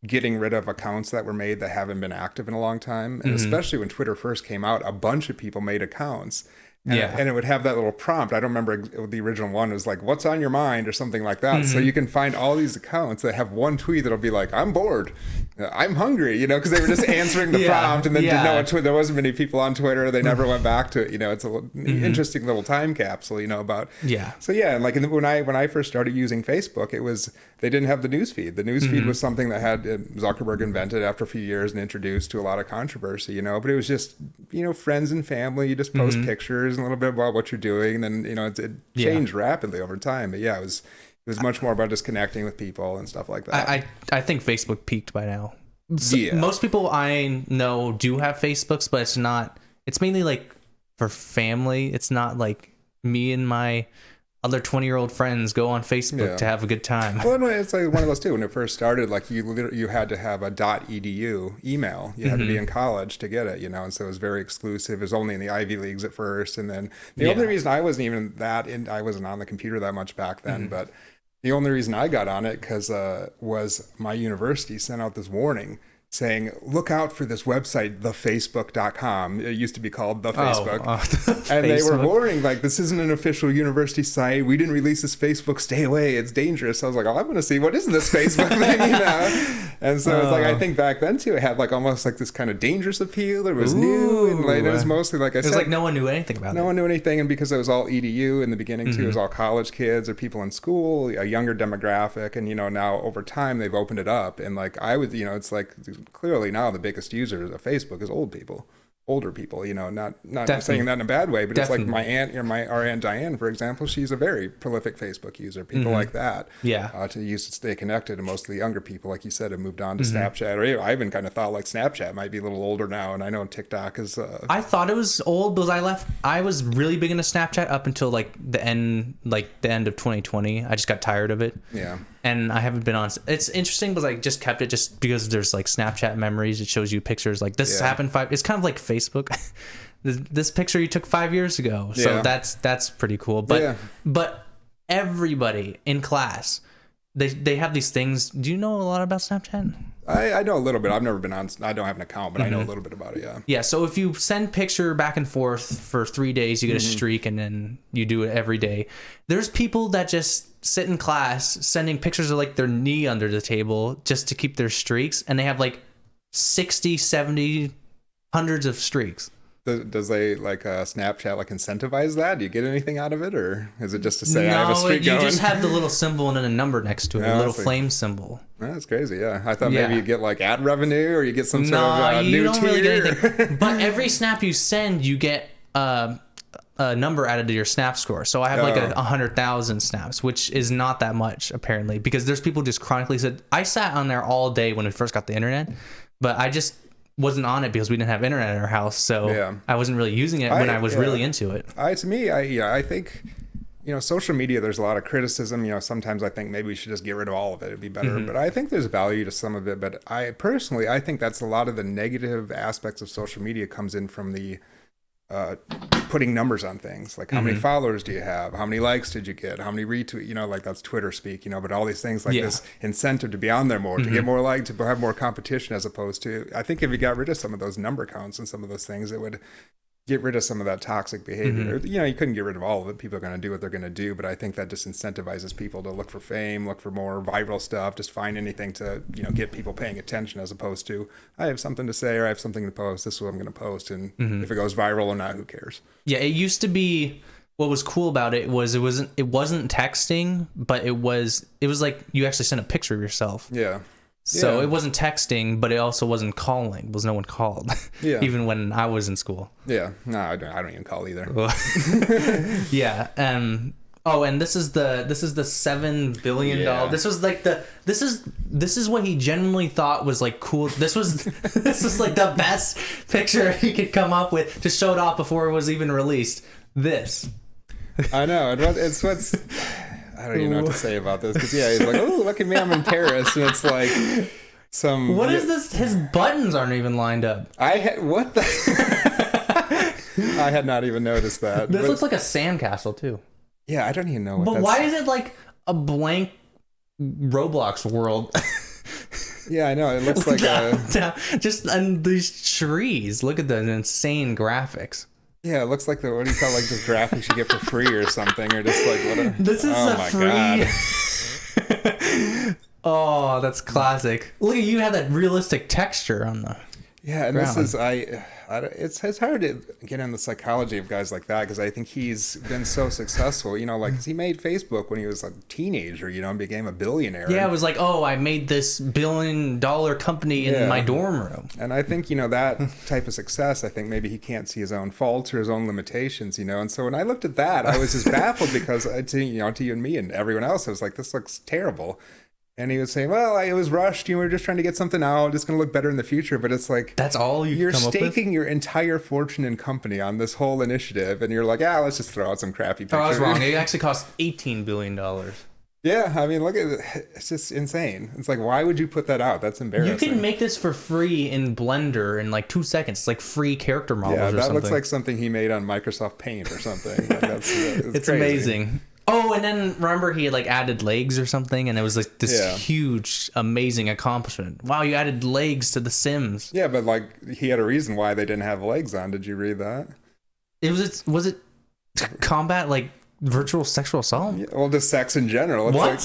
getting rid of accounts that were made that haven't been active in a long time, and especially when Twitter first came out, a bunch of people made accounts. And it would have that little prompt. I don't remember the original one. It was like, what's on your mind or something like that. So you can find all these accounts that have one tweet that'll be like, I'm bored. I'm hungry, you know, because they were just answering the prompt and then didn't know what there wasn't many people on Twitter. They never went back to it. You know, it's an interesting little time capsule, you know, about. Yeah. So yeah, and like when I first started using Facebook, they didn't have the newsfeed. The newsfeed was something that had Zuckerberg invented after a few years and introduced to a lot of controversy, you know, but it was just, you know, friends and family. You just post pictures and a little bit about what you're doing. And then, you know, it changed rapidly over time. But yeah, it was much more about just connecting with people and stuff like that. I think Facebook peaked by now. Yeah. Most people I know do have Facebooks, but it's mainly like for family. It's not like me and my other 20-year-old friends go on Facebook to have a good time. Well, no, it's like one of those too. When it first started, like you had to have a .edu email. You had to be in college to get it, you know, and so it was very exclusive. It was only in the Ivy Leagues at first, and then the only reason I wasn't even I wasn't on the computer that much back then, but the only reason I got on it was my university sent out this warning saying, look out for this website, thefacebook.com. It used to be called The Facebook. And they were warning, like, this isn't an official university site. We didn't release this Facebook. Stay away. It's dangerous. I was like, oh, I'm going to see, what is this Facebook thing, you know? And so it's like, I think back then, too, it had like almost like this kind of dangerous appeal. It was new. And like, it was mostly, like I said. It was like no one knew anything about it. No one knew anything. And because it was all EDU in the beginning, too, it was all college kids or people in school, a younger demographic. And, you know, now over time, they've opened it up. And like, I would, you know, it's like clearly now the biggest users of Facebook is older people, not saying that in a bad way, but Definitely. it's like my aunt, our Aunt Diane, for example, she's a very prolific Facebook user. People like that, to use to stay connected. And most of the younger people, like you said, have moved on to Snapchat. Or I even kind of thought like Snapchat might be a little older now. And I know TikTok is. I thought it was old because I was really big into Snapchat up until like the end of 2020. I just got tired of it. Yeah. And I haven't been on. It's interesting because I just kept it just because there's like Snapchat memories. It shows you pictures like this happened It's kind of like Facebook. This picture you took 5 years ago. So that's pretty cool. But everybody in class, they have these things. Do you know a lot about Snapchat? I know a little bit. I've never been on. I don't have an account, but I know a little bit about it. Yeah. Yeah. So if you send picture back and forth for 3 days, you get a streak, and then you do it every day. There's people that just sit in class sending pictures of like their knee under the table just to keep their streaks, and they have like 60, 70, hundreds of streaks. Does Snapchat like incentivize that? Do you get anything out of it, or is it just to say I have a streak going? You just have the little symbol and then a number next to it, a little flame symbol. That's crazy. Yeah, I thought maybe you get like ad revenue, or you get some sort of you new don't tier. really get anything. But every snap you send, you get a number added to your snap score. So I have like 100,000 snaps, which is not that much apparently, because there's people just chronically said I sat on there all day when we first got the internet, but I just wasn't on it because we didn't have internet at our house, so I wasn't really using it when I was really into it. I think social media, there's a lot of criticism. Sometimes I think maybe we should just get rid of all of it. It'd be better. But I think there's value to some of it. But I think that's a lot of the negative aspects of social media comes in from the putting numbers on things, like how many followers do you have, how many likes did you get, how many retweet, like that's Twitter speak, but all these things like this incentive to be on there more, to get more likes, to have more competition, as opposed to, I think if you got rid of some of those number counts and some of those things, it would get rid of some of that toxic behavior. You couldn't get rid of all of it. People are going to do what they're going to do, but I think that just incentivizes people to look for fame, look for more viral stuff, just find anything to, get people paying attention, as opposed to, I have something to say, or I have something to post, this is what I'm going to post, and if it goes viral or not, who cares? Yeah, it used to be, what was cool about it was it wasn't texting, but it was like you actually sent a picture of yourself. Yeah. So it wasn't texting, but it also wasn't calling, because no one called. Yeah. Even when I was in school. Yeah. No, I don't even call either. Yeah. And this is the $7 billion. This was like this is what he genuinely thought was like cool. This was like the best picture he could come up with to show it off before it was even released. This. I know. It's what's. I don't even know what to say about this, because he's like, oh, look at me, I'm in Paris, and it's like some. What is this? His buttons aren't even lined up. What the? I had not even noticed that. This looks like a sandcastle too. Yeah, I don't even know. But why is it like a blank Roblox world? Yeah, I know. It looks like just and these trees. Look at the insane graphics. Yeah, it looks like what do you call like just graphics you get for free or something, or just like whatever. This is free. Oh, that's classic. Look at you have that realistic texture on the. Yeah, and ground. This is it's hard to get in the psychology of guys like that, because I think he's been so successful. Like he made Facebook when he was a teenager, and became a billionaire. Yeah, it was like, oh, I made this $1 billion company in my dorm room. And I think that type of success, I think maybe he can't see his own faults or his own limitations. And so when I looked at that, I was just baffled, because to you and me and everyone else, I was like, this looks terrible. And he was saying, well, it was rushed. We were just trying to get something out. It's going to look better in the future. But it's like, that's all you're staking your entire fortune and company on this whole initiative. And you're like, let's just throw out some crappy picture. Oh, I was wrong. It actually cost $18 billion. Yeah. I mean, look at it. It's just insane. It's like, why would you put that out? That's embarrassing. You can make this for free in Blender in like 2 seconds. It's like free character models or something. Yeah, that looks like something he made on Microsoft Paint or something. Like it's amazing. Oh, and then remember he had like added legs or something, and it was like this huge, amazing accomplishment. Wow, you added legs to The Sims. Yeah, but like he had a reason why they didn't have legs on. Did you read that? Was it combat like virtual sexual assault? Yeah, well, just sex in general. It's what?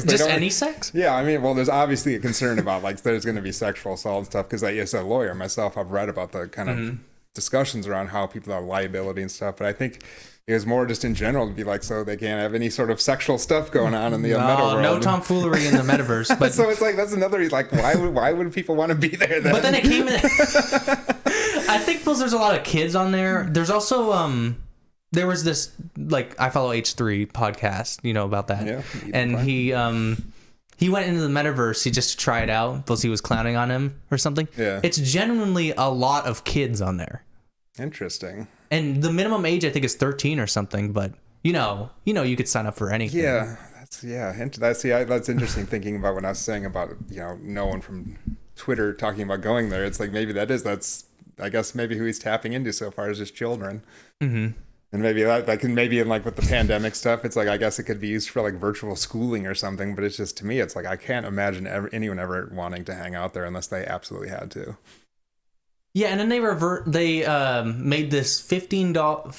Just any sex? Yeah, I mean, well, there's obviously a concern about like there's going to be sexual assault and stuff, because as a lawyer myself, I've read about the kind of discussions around how people have liability and stuff, but I think It was more just in general to be like, so they can't have any sort of sexual stuff going on in the meta world. No tomfoolery in the metaverse. But so it's like, that's another, like, why would people want to be there then? But then it came in. I think because there's a lot of kids on there. There's also, there was this, like, I follow H3 podcast, you know about that. Yeah. And he went into the metaverse, he just tried it out because he was clowning on him or something. Yeah. It's genuinely a lot of kids on there. Interesting. And the minimum age, I think, is 13 or something, but you could sign up for anything. Yeah, that's interesting. Thinking about what I was saying about no one from Twitter talking about going there. It's like that's I guess maybe who he's tapping into so far is just children. Mm-hmm. And maybe maybe in like with the pandemic stuff, it's like I guess it could be used for like virtual schooling or something. But it's just, to me, it's like I can't imagine anyone ever wanting to hang out there unless they absolutely had to. Yeah, and then they made this $1,500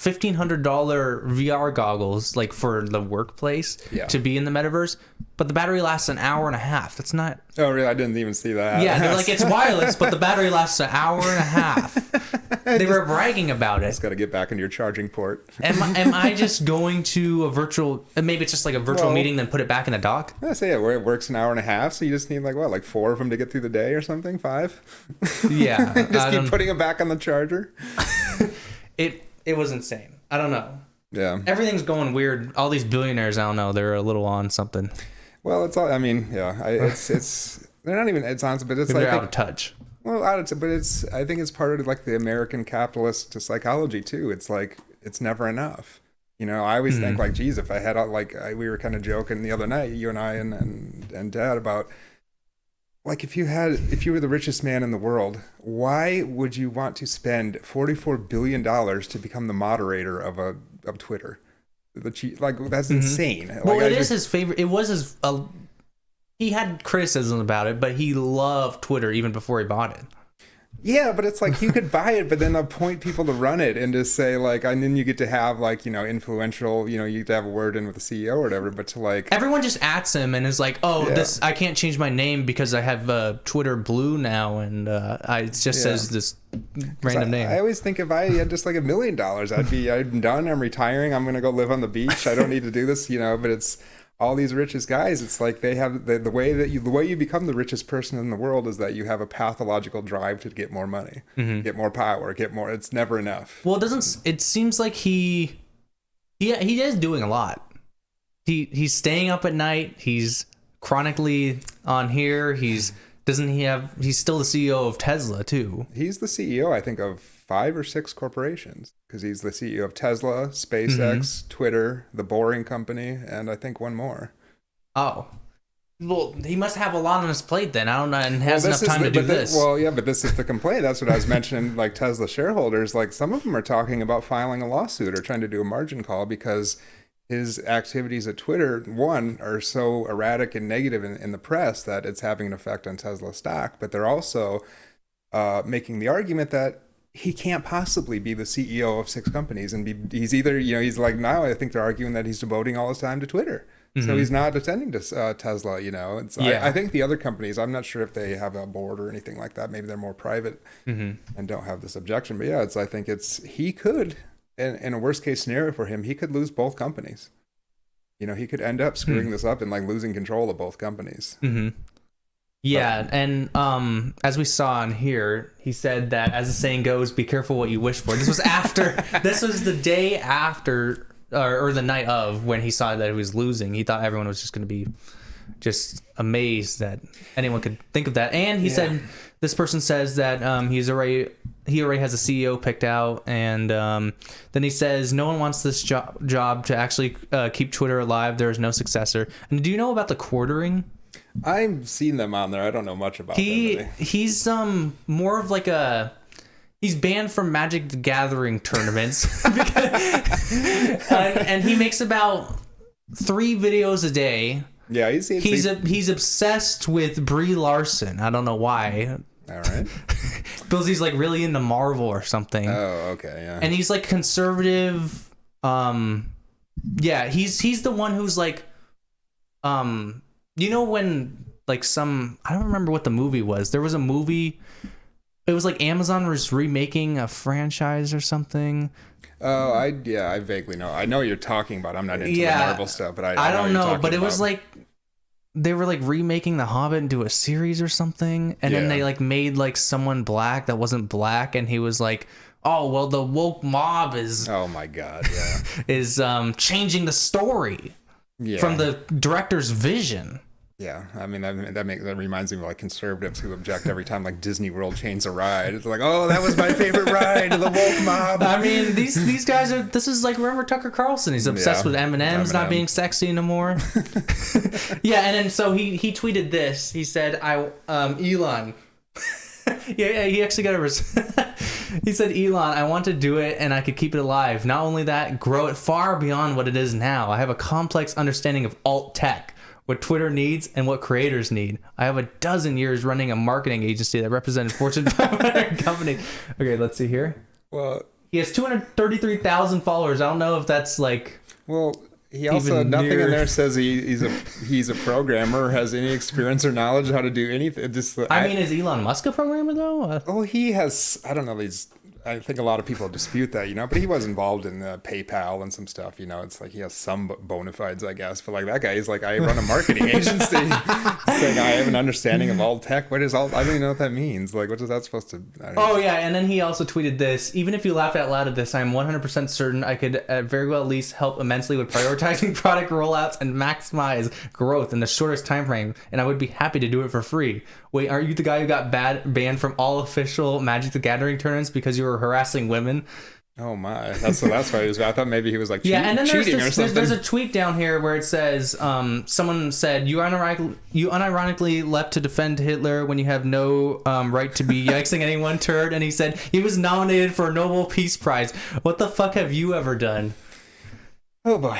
VR goggles, like, for the workplace to be in the metaverse, but the battery lasts an hour and a half. That's not... Oh, really? I didn't even see that. Yeah, they're like, it's wireless, but the battery lasts an hour and a half. They were bragging about it. Just got to get back into your charging port. Am I just going to a virtual... Maybe it's just like a virtual meeting, then put it back in the dock? I say it works an hour and a half, so you just need, like 4 of them to get through the day or something? 5? Yeah. Just keep putting them back on the charger. It was insane. I don't know. Yeah. Everything's going weird. All these billionaires, I don't know, they're a little on something. Well, it's all, I mean, yeah, it's they're not even, it's on, but it's they're like out of touch. Well, but I think it's part of like the American capitalist psychology too. It's like, it's never enough. I always think like, geez, if I had we were kind of joking the other night, you and I and Dad, about like, if you were the richest man in the world, why would you want to spend $44 billion to become the moderator of Twitter? That's insane. Well, it is his favorite. It was his. He had criticism about it, but he loved Twitter even before he bought it. Yeah, but it's like you could buy it, but then appoint people to run it and just say like, and then you get to have like, influential, you get to have a word in with the CEO or whatever, but to like... Everyone just ats him and is like, this, I can't change my name because I have Twitter Blue now, and it just says this random name. I always think if I had just like $1 million, I'm done, I'm retiring, I'm going to go live on the beach, I don't need to do this, but it's... all these richest guys, it's like they have the way you become the richest person in the world is that you have a pathological drive to get more money, get more power, get more. It's never enough. Well, it seems like he is doing a lot. He's staying up at night. He's chronically on here. He's still the CEO of Tesla too. He's the CEO, I think, of 5 or 6 corporations, because he's the CEO of Tesla, SpaceX, Twitter, The Boring Company, and I think one more. Oh. Well, he must have a lot on his plate then. I don't know, and has enough time to do this. Well, yeah, but this is the complaint. That's what I was mentioning, like Tesla shareholders, like some of them are talking about filing a lawsuit or trying to do a margin call because his activities at Twitter, one, are so erratic and negative in the press that it's having an effect on Tesla stock, but they're also making the argument that he can't possibly be the CEO of 6 companies and he's either, he's like, now I think they're arguing that he's devoting all his time to Twitter. So he's not attending to Tesla, I think the other companies, I'm not sure if they have a board or anything like that. Maybe they're more private and don't have this objection. But yeah, I think he could, in a worst case scenario for him, he could lose both companies. He could end up screwing this up and like losing control of both companies. Yeah, and as we saw on here, he said that, as the saying goes, be careful what you wish for. This was this was the day after, or the night of, when he saw that he was losing. He thought everyone was just going to be just amazed that anyone could think of that. And he said, this person says that he already has a CEO picked out, and then he says no one wants this job to actually keep Twitter alive. There is no successor. And do you know about the quartering? I've seen them on there. I don't know much about them. Really. He's more of like he's banned from Magic the Gathering tournaments, and he makes about 3 videos a day. Yeah, he's obsessed with Brie Larson. I don't know why. All right. Because he's like really into Marvel or something. Oh, okay, yeah. And he's like conservative. Yeah, he's the one who's like, when like I don't remember what the movie was. There was a movie it was like Amazon was remaking a franchise or something. Oh, I vaguely know. I know what you're talking about. I'm not into the Marvel stuff, but I don't know. But it was like they were like remaking The Hobbit into a series or something, and then they like made like someone black that wasn't black, and he was like, "Oh well, the woke mob is oh my god, yeah, is changing the story from the director's vision." Yeah, I mean that reminds me of like conservatives who object every time like Disney World changes a ride. It's like, oh, that was my favorite ride, the woke mob. I mean, these guys are. This is like, remember Tucker Carlson? He's obsessed with M&M's not being sexy anymore. Yeah, and then so he tweeted this. He said, Elon. Yeah, he actually got a. He said, Elon, I want to do it and I could keep it alive. Not only that, grow it far beyond what it is now. I have a complex understanding of alt tech, what Twitter needs and what creators need. I have a dozen years running a marketing agency that represented Fortune 500 companies. Okay, let's see here. Well, he has 233,000 followers. I don't know if that's like. Well, he also nothing in there says he's a programmer or has any experience or knowledge how to do anything. Just I mean, is Elon Musk a programmer though? Oh, he has. I don't know these. I think a lot of people dispute that, but he was involved in PayPal and some stuff, it's like he has some bona fides, I guess. But like that guy, he's like, I run a marketing agency. It's like, I have an understanding of all tech. What is all? I don't even know what that means. Like, what is that supposed to? Yeah, and then he also tweeted this. Even if you laughed out loud at this, I'm 100% certain I could very well at least help immensely with prioritizing product rollouts and maximize growth in the shortest time frame, and I would be happy to do it for free. Wait, aren't you the guy who got banned from all official Magic the Gathering tournaments because you were harassing women? Oh my, that's why he was. I thought maybe he was like and then cheating or something. There's a tweet down here where it says, someone said, you unironically leapt to defend Hitler when you have no right to be yikesing anyone, turd. And he said he was nominated for a Nobel Peace Prize. What the fuck have you ever done? Oh boy.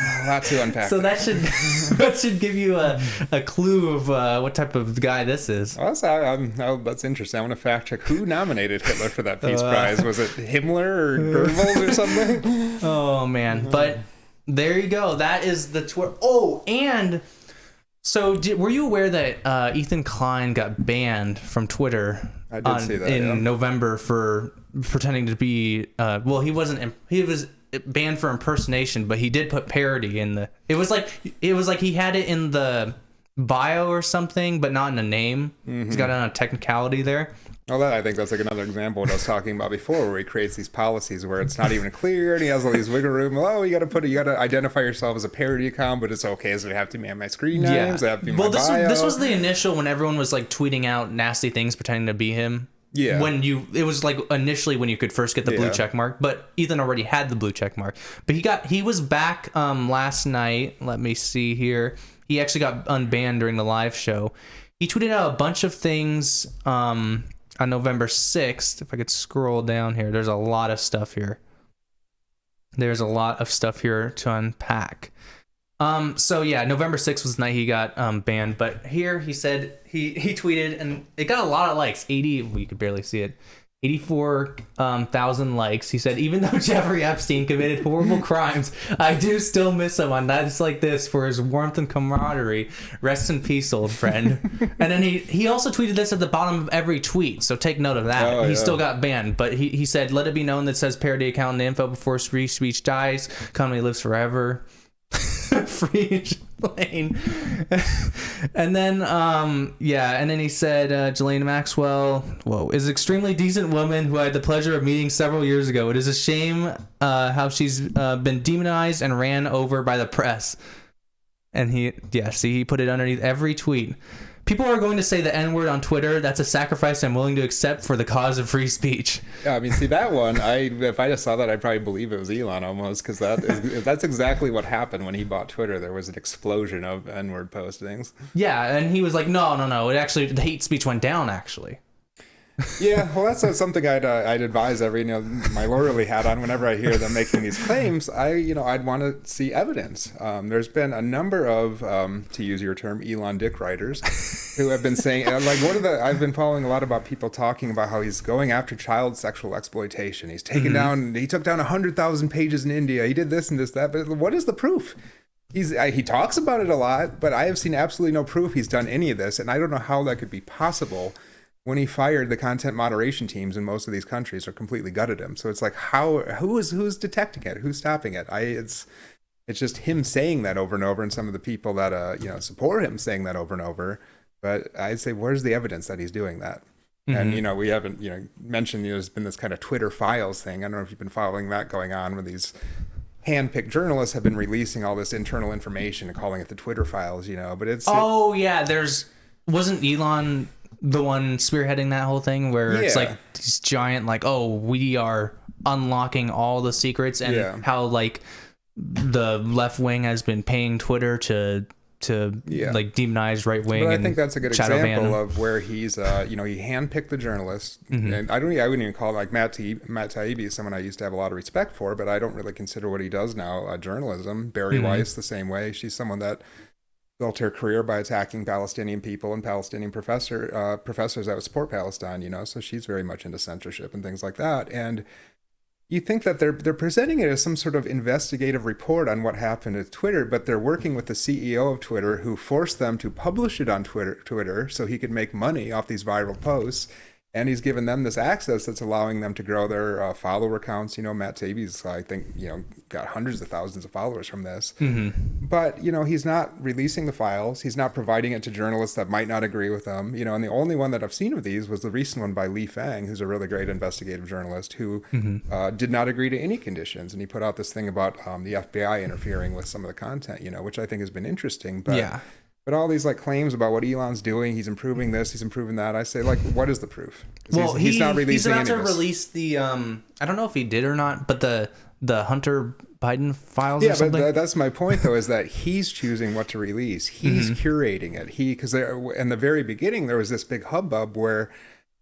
A lot to unpack. So that should give you a clue of what type of guy this is. That's interesting. I want to fact check who nominated Hitler for that Peace Prize. Was it Himmler or Goebbels or something? Oh man! But there you go. That is the Twitter. Oh, and so were you aware that Ethan Klein got banned from Twitter? I did see that in November for pretending to be. He wasn't. He was banned for impersonation, but he did put parody in the. It was like he had it in the bio or something, but not in a name. Mm-hmm. He's got it on a technicality there. Well, I think that's like another example of what I was talking about before, where he creates these policies where it's not even clear, and he has all these wiggle room. Oh, you got to identify yourself as a parody account, but it's okay. Does it have to be on my screen names? Does it have to be my bio? This was the initial when everyone was like tweeting out nasty things pretending to be him. Yeah. It was like initially when you could first get the blue check mark, but Ethan already had the blue check mark. But he was back last night. Let me see here. He actually got unbanned during the live show. He tweeted out a bunch of things on November 6th. If I could scroll down here, there's a lot of stuff here. There's a lot of stuff here to unpack. November 6th was the night he got banned, but here he said he tweeted and it got a lot of likes. You could barely see it. 84,000 likes. He said, even though Jeffrey Epstein committed horrible crimes, I do still miss him on nights like this for his warmth and camaraderie. Rest in peace, old friend. And then he also tweeted this at the bottom of every tweet, so take note of that. He still got banned, but he said, let it be known that says parody account and info before free speech dies. Comedy lives forever. Free Jelaine. And then he said Jelaine Maxwell is an extremely decent woman who I had the pleasure of meeting several years ago. It is a shame how she's been demonized and ran over by the press. And he put it underneath every tweet. People are going to say the N-word on Twitter. That's a sacrifice I'm willing to accept for the cause of free speech. Yeah, I mean, see that one. If I just saw that, I'd probably believe it was Elon almost, because that's exactly what happened when he bought Twitter. There was an explosion of N-word postings. Yeah, and he was like, no. It actually, the hate speech went down, actually. Yeah, well, that's something I'd advise my lawyerly hat on whenever I hear them making these claims. I'd want to see evidence. There's been a number of, to use your term, Elon dick writers, who have been saying, I've been following a lot about people talking about how he's going after child sexual exploitation. He's taken he took down 100,000 pages in India. He did this and this, that, but what is the proof? He talks about it a lot, but I have seen absolutely no proof he's done any of this, and I don't know how that could be possible. when he fired the content moderation teams in most of these countries, or completely gutted him. So it's like, who's detecting it? Who's stopping it? It's just him saying that over and over, and some of the people that support him saying that over and over. But I'd say, where's the evidence that he's doing that? Mm-hmm. And we haven't mentioned there's been this kind of Twitter files thing. I don't know if you've been following that going on, where these hand-picked journalists have been releasing all this internal information and calling it the Twitter files. But wasn't Elon the one spearheading that whole thing, where it's like these giant, like, oh, we are unlocking all the secrets, and how like the left wing has been paying Twitter to like demonize right wing. But I think that's a good example of where he's he handpicked the journalists. Mm-hmm. And I wouldn't even call it, like, Matt Taibbi is someone I used to have a lot of respect for, but I don't really consider what he does now journalism. Barry Weiss the same way. She's someone that built her career by attacking Palestinian people and Palestinian professors that would support Palestine, so she's very much into censorship and things like that. And you think that they're presenting it as some sort of investigative report on what happened at Twitter, but they're working with the CEO of Twitter, who forced them to publish it on Twitter so he could make money off these viral posts. And he's given them this access that's allowing them to grow their follower counts. Matt Taibbi's, I think, got hundreds of thousands of followers from this. Mm-hmm. But, he's not releasing the files. He's not providing it to journalists that might not agree with them. And the only one that I've seen of these was the recent one by Li Fang, who's a really great investigative journalist who did not agree to any conditions. And he put out this thing about the FBI interfering with some of the content, which I think has been interesting. But But all these claims about what Elon's doing, he's improving this, he's improving that. I say, what is the proof? Well, he's not releasing. He's about to release the I don't know if he did or not, but the Hunter Biden files. Or something. But that's my point, though, is that he's choosing what to release. He's curating it. Because in the very beginning there was this big hubbub where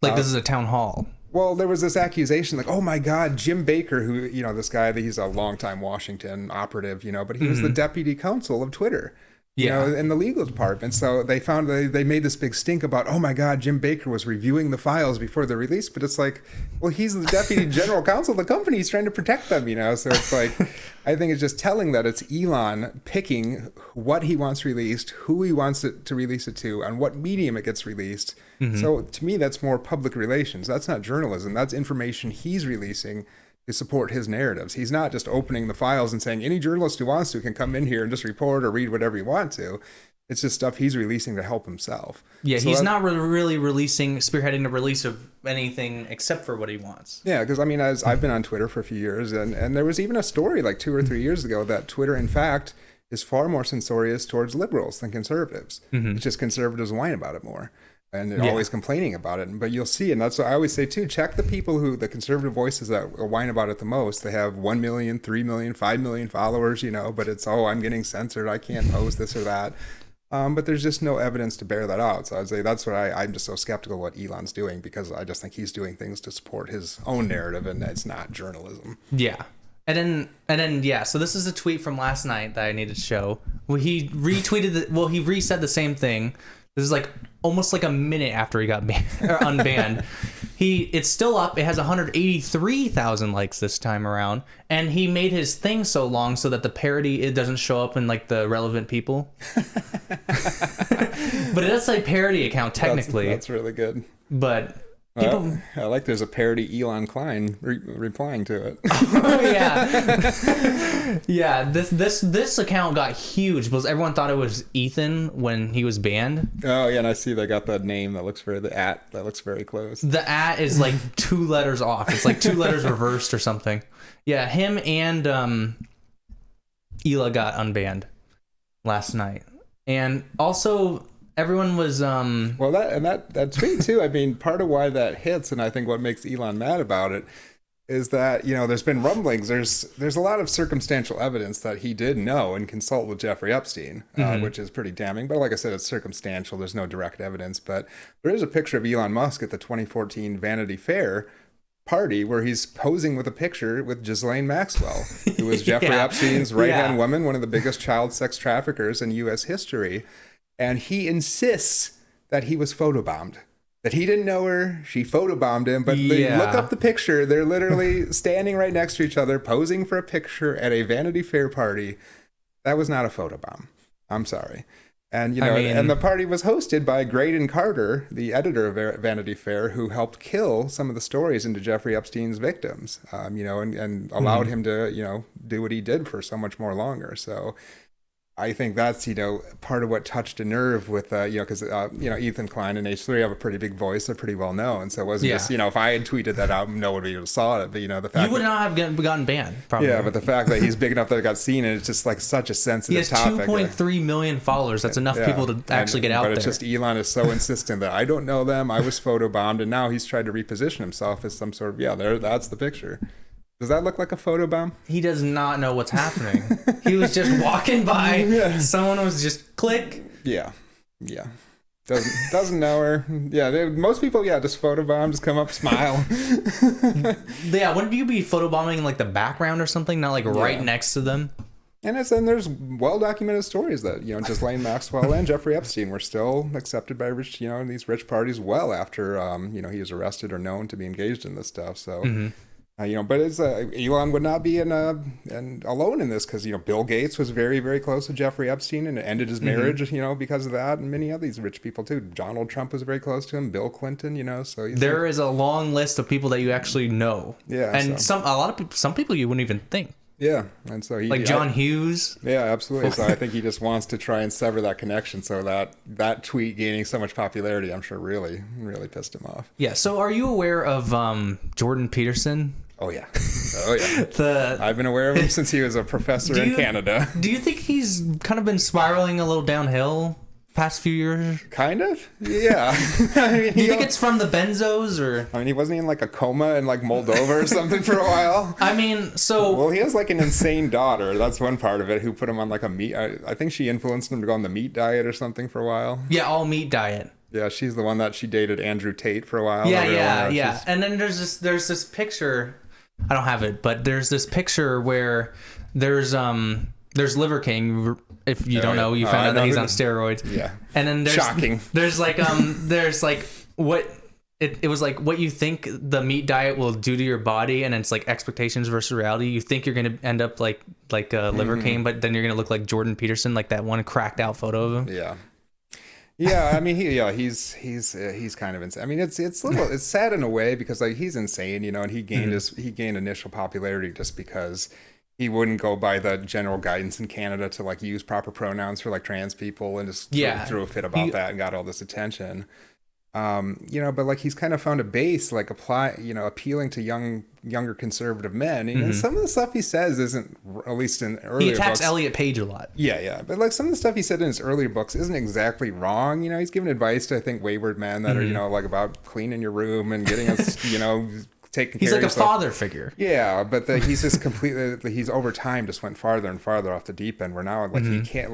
this is a town hall. Well, there was this accusation, oh my God, Jim Baker, who this guy, he's a longtime Washington operative, but he was the deputy counsel of Twitter. In the legal department. So they found they made this big stink about, oh my God, Jim Baker was reviewing the files before the release. But it's like, well, he's the deputy general counsel of the company. He's trying to protect them, So it's like, I think it's just telling that it's Elon picking what he wants released, who he wants it to release it to, on what medium it gets released. Mm-hmm. So to me, that's more public relations. That's not journalism. That's information he's releasing to support his narratives. He's not just opening the files and saying any journalist who wants to can come in here and just report or read whatever you want to. It's just stuff he's releasing to help himself. Yeah, so he's not really spearheading the release of anything except for what he wants. Yeah, because as I've been on Twitter for a few years, and there was even a story 2 or 3 years ago that Twitter, in fact, is far more censorious towards liberals than conservatives. Mm-hmm. It's just conservatives whine about it more. And they're always complaining about it. But you'll see, and that's what I always say too, check the people the conservative voices that whine about it the most. They have 1 million, 3 million, 5 million followers, but it's, I'm getting censored, I can't post this or that. But there's just no evidence to bear that out. So I'd say that's what I'm just so skeptical what Elon's doing, because I just think he's doing things to support his own narrative, and it's not journalism. Yeah. And then, so this is a tweet from last night that I needed to show. Well, he retweeted, he resaid the same thing. This is almost a minute after he got unbanned. It's still up. It has 183,000 likes this time around, and he made his thing so long so that the parody doesn't show up in the relevant people. But it does say parody account technically. That's really good. But people, there's a parody Elon Klein replying to it. Oh yeah, yeah. This account got huge because everyone thought it was Ethan when he was banned. Oh yeah, and I see they got that name that looks very close. The at is 2 letters off. It's 2 letters reversed or something. Yeah, him and Hila got unbanned last night, and also. Everyone was that tweet too. Part of why that hits, and I think what makes Elon mad about it, is that there's been rumblings. There's a lot of circumstantial evidence that he did know and consult with Jeffrey Epstein, which is pretty damning. But like I said, it's circumstantial. There's no direct evidence. But there is a picture of Elon Musk at the 2014 Vanity Fair party where he's posing with a picture with Ghislaine Maxwell, who was Jeffrey Epstein's right-hand woman, one of the biggest child sex traffickers in U.S. history. And he insists that he was photobombed, that he didn't know her, she photobombed him. But look up the picture. They're literally standing right next to each other, posing for a picture at a Vanity Fair party. That was not a photobomb. I'm sorry. And, and the party was hosted by Graydon Carter, the editor of Vanity Fair, who helped kill some of the stories into Jeffrey Epstein's victims, and allowed him to, do what he did for so much more longer. So I think that's, part of what touched a nerve with, because, Ethan Klein and H3 have a pretty big voice. They're pretty well known. So it wasn't just, if I had tweeted that out, nobody would have saw it. But, the fact you would not have gotten banned, probably. Yeah, but the fact that he's big enough that it got seen, and it's just like such a sensitive topic. He has 2.3 million followers. That's enough people to actually get out there. But it's just Elon is so insistent that I don't know them. I was photobombed, and now he's tried to reposition himself as some sort of, that's the picture. Does that look like a photobomb? He does not know what's happening. He was just walking by. Someone was just click. Yeah. Doesn't know her. Yeah, most people, just photobomb, just come up, smile. Wouldn't you be photobombing in like the background or something, not like right next to them? And there's well-documented stories that, Ghislaine Maxwell and Jeffrey Epstein were still accepted by rich, these rich parties well after, he was arrested or known to be engaged in this stuff. So... but it's Elon would not be alone in this because Bill Gates was very, very close to Jeffrey Epstein and ended his marriage because of that, and many of these rich people too. Donald Trump was very close to him. Bill Clinton, so there is a long list of people that you actually know. Yeah, and some people you wouldn't even think. Yeah, and so John Hughes. Yeah, absolutely. So I think he just wants to try and sever that connection. So that tweet gaining so much popularity, I'm sure, really, really pissed him off. Yeah. So are you aware of Jordan Peterson? Oh yeah. I've been aware of him since he was a professor in Canada. Do you think he's kind of been spiraling a little downhill past few years? Kind of, yeah. Do you think it's from the benzos or? He wasn't in like a coma in like Moldova or something for a while. Well, he has like an insane daughter. That's one part of it. Who put him on like a meat? I think she influenced him to go on the meat diet or something for a while. Yeah, all meat diet. Yeah, she's the one that she dated Andrew Tate for a while. Yeah. And then there's this picture. I don't have it, but there's this picture where there's Liver King. If you don't know, you found out that he's on steroids. Yeah. And then there's shocking. There's like what it was like what you think the meat diet will do to your body, and it's like expectations versus reality. You think you're gonna end up like Liver King, but then you're gonna look like Jordan Peterson, like that one cracked out photo of him. Yeah. Yeah, he's kind of insane. It's sad in a way because like he's insane, and he gained initial popularity just because he wouldn't go by the general guidance in Canada to like use proper pronouns for like trans people and just threw a fit about that and got all this attention. But like he's kind of found a base like appealing to younger conservative men. And some of the stuff he says isn't, at least in earlier books. He attacks Elliot Page a lot. Yeah. But like some of the stuff he said in his earlier books isn't exactly wrong. He's given advice to I think wayward men that are like about cleaning your room and getting us taking he's care like of a father figure. Yeah, but he's just completely he's over time just went farther and farther off the deep end where now like he can't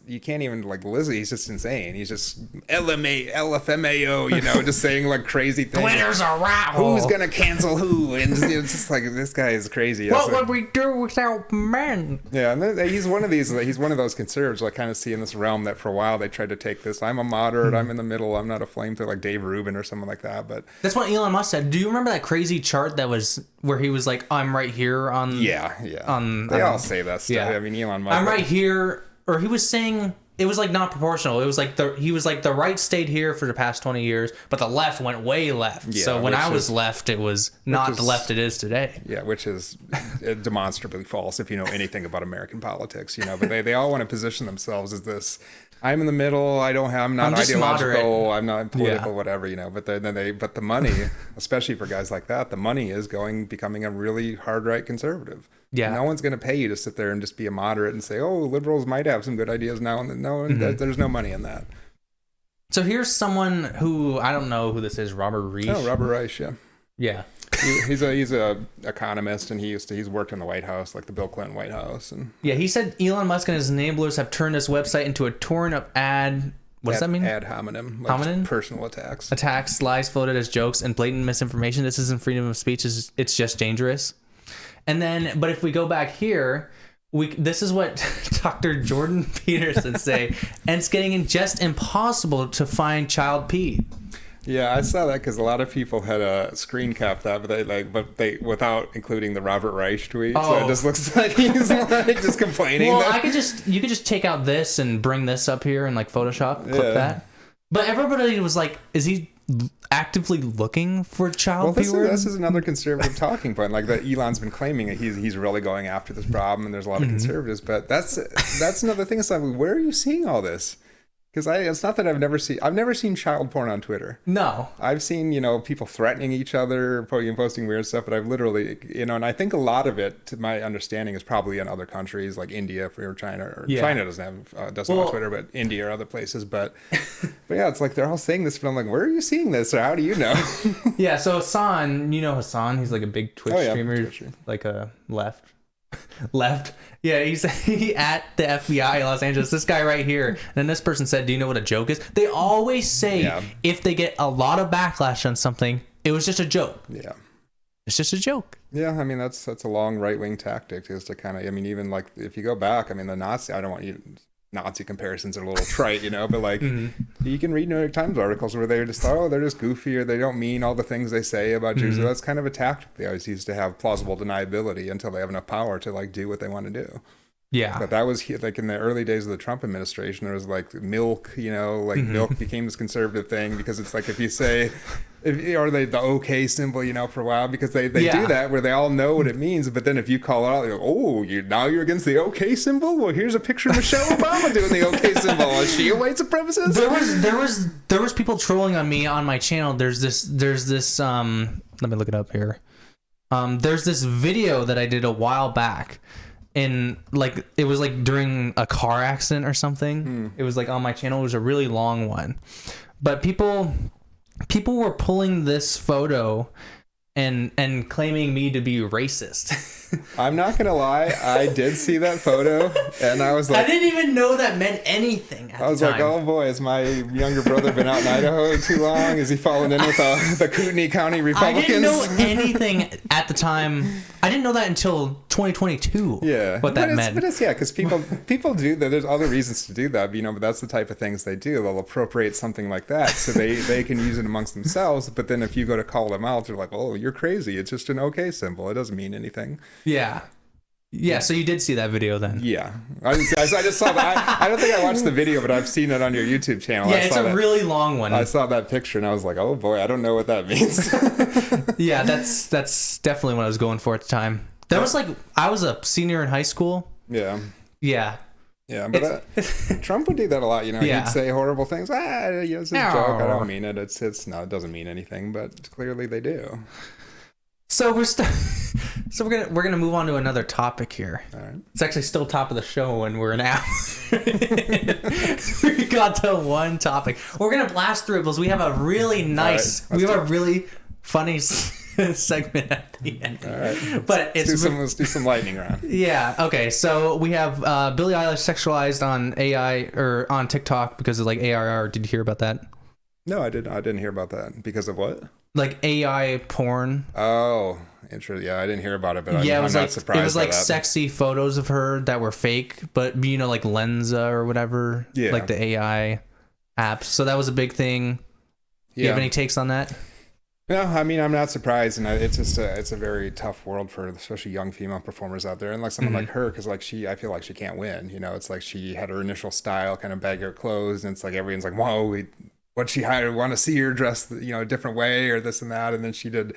you can't even like Lizzie, he's just insane. He's just LFMAO, just saying like crazy things. Twitter's a rat hole. Who's gonna cancel who? And it's just like this guy is crazy. What would we do without men? Yeah, and then he's one of those conservatives like kind of see in this realm that for a while they tried to take this. I'm a moderate, I'm in the middle, I'm not a flamethrower like Dave Rubin or someone like that. But that's what Elon Musk said. Do you remember that crazy chart that was where he was like, I'm right here on they all say that stuff. Yeah. Elon Musk, I'm right here, or he was saying it was like not proportional. It was like he was like the right stayed here for the past 20 years, but the left went way left. So when I was left, it was not the left it is today. Yeah, which is demonstrably false if you know anything about American politics. But they all want to position themselves as this. I'm in the middle. I'm not ideological. Moderate. I'm not political, whatever, But but the money, especially for guys like that, the money is becoming a really hard right conservative. Yeah. No one's going to pay you to sit there and just be a moderate and say, oh, liberals might have some good ideas now and then. No, there's no money in that. So here's someone who I don't know who this is. Robert Reich. Oh, Robert Reich. Yeah. Yeah. He's a economist, and he's worked in the White House, like the Bill Clinton White House, and he said Elon Musk and his enablers have turned this website into a torrent of what does that mean? Ad hominem, like personal attacks, lies floated as jokes, and blatant misinformation. This isn't freedom of speech; it's just dangerous. And then, but if we go back here, this is what Dr. Jordan Peterson say, and it's getting just impossible to find child pee. Yeah, I saw that because a lot of people had a screen cap that, but they without including the Robert Reich tweet. So it just looks like he's like just complaining. Well, you could just take out this and bring this up here and like Photoshop, clip that. But everybody was like, is he actively looking for child viewers? This is another conservative talking point, like that Elon's been claiming that he's really going after this problem, and there's a lot of conservatives. But that's another thing. It's like, where are you seeing all this? Because it's not that I've never seen child porn on Twitter. No. I've seen, people threatening each other, posting weird stuff, but I've literally, and I think a lot of it, to my understanding, is probably in other countries like India or China. China doesn't have Twitter, but India or other places. But yeah, it's like they're all saying this, but I'm like, where are you seeing this? Or how do you know? Yeah, so Hassan, Hassan, he's like a big Twitch streamer, like a left. Yeah, he at the FBI in Los Angeles, this guy right here. And then this person said, do you know what a joke is? They always say if they get a lot of backlash on something, it was just a joke. Yeah. It's just a joke. Yeah, I mean, that's a long right-wing tactic, is to kind of, even like if you go back, the Nazi, I don't want you Nazi comparisons are a little trite, but like you can read New York Times articles where they're just they're just goofy, or they don't mean all the things they say about Jews. So that's kind of a tactic they always use to have plausible deniability until they have enough power to like do what they want to do. Yeah. But that was like in the early days of the Trump administration, there was like milk, milk became this conservative thing because it's like if you say, or the OK symbol, for a while, because they do that where they all know what it means. But then if you call it out, now you're against the OK symbol? Well, here's a picture of Michelle Obama doing the OK symbol. Is she a white supremacist? There was people trolling on me on my channel. There's this let me look it up here. There's this video that I did a while back. And like it was like during a car accident or something. It was like on my channel. It was a really long one, but people were pulling this photo and claiming me to be racist. I'm not gonna lie, I did see that photo, and I was like, I didn't even know that meant anything at the time. I was like, oh boy, has my younger brother been out in Idaho too long? Is he falling in with the Kootenai County Republicans? I didn't know anything at the time. I didn't know that until 2022. Yeah, what that meant. But it's because people do that. There's other reasons to do that, but that's the type of things they do. They'll appropriate something like that so they can use it amongst themselves. But then if you go to call them out, they're like, oh, you're crazy. It's just an OK symbol. It doesn't mean anything. Yeah. So you did see that video then? Yeah. I just saw that. I don't think I watched the video, but I've seen it on your YouTube channel. Yeah, it's a really long one. I saw that picture and I was like, oh boy, I don't know what that means. Yeah, that's definitely what I was going for at the time. That was like, I was a senior in high school. Yeah. Yeah. Yeah, but Trump would do that a lot, He'd say horrible things. It's a joke. I don't mean it. It doesn't mean anything, but clearly they do. So we're gonna move on to another topic here. All right. It's actually still top of the show, and we're an hour. We got to one topic. We're gonna blast through it because we have a really nice, we have a really funny segment at the end. All right. But let's do some lightning round. Yeah. Okay. So we have Billie Eilish sexualized on AI or on TikTok because of like ARR. Did you hear about that? No, I didn't hear about that. Because of what? Like AI porn. Oh, interesting. Yeah, I didn't hear about it, but I'm not surprised. It was like sexy photos of her that were fake, but like Lensa or whatever. Yeah. Like the AI apps. So that was a big thing. Do you have any takes on that? No, I'm not surprised, and it's just it's a very tough world for especially young female performers out there, and like someone like her, because like I feel like she can't win. It's like she had her initial style, kind of baggy clothes, and it's like everyone's like, whoa, what'd she hire? Want to see her dressed, a different way or this and that, and then she did.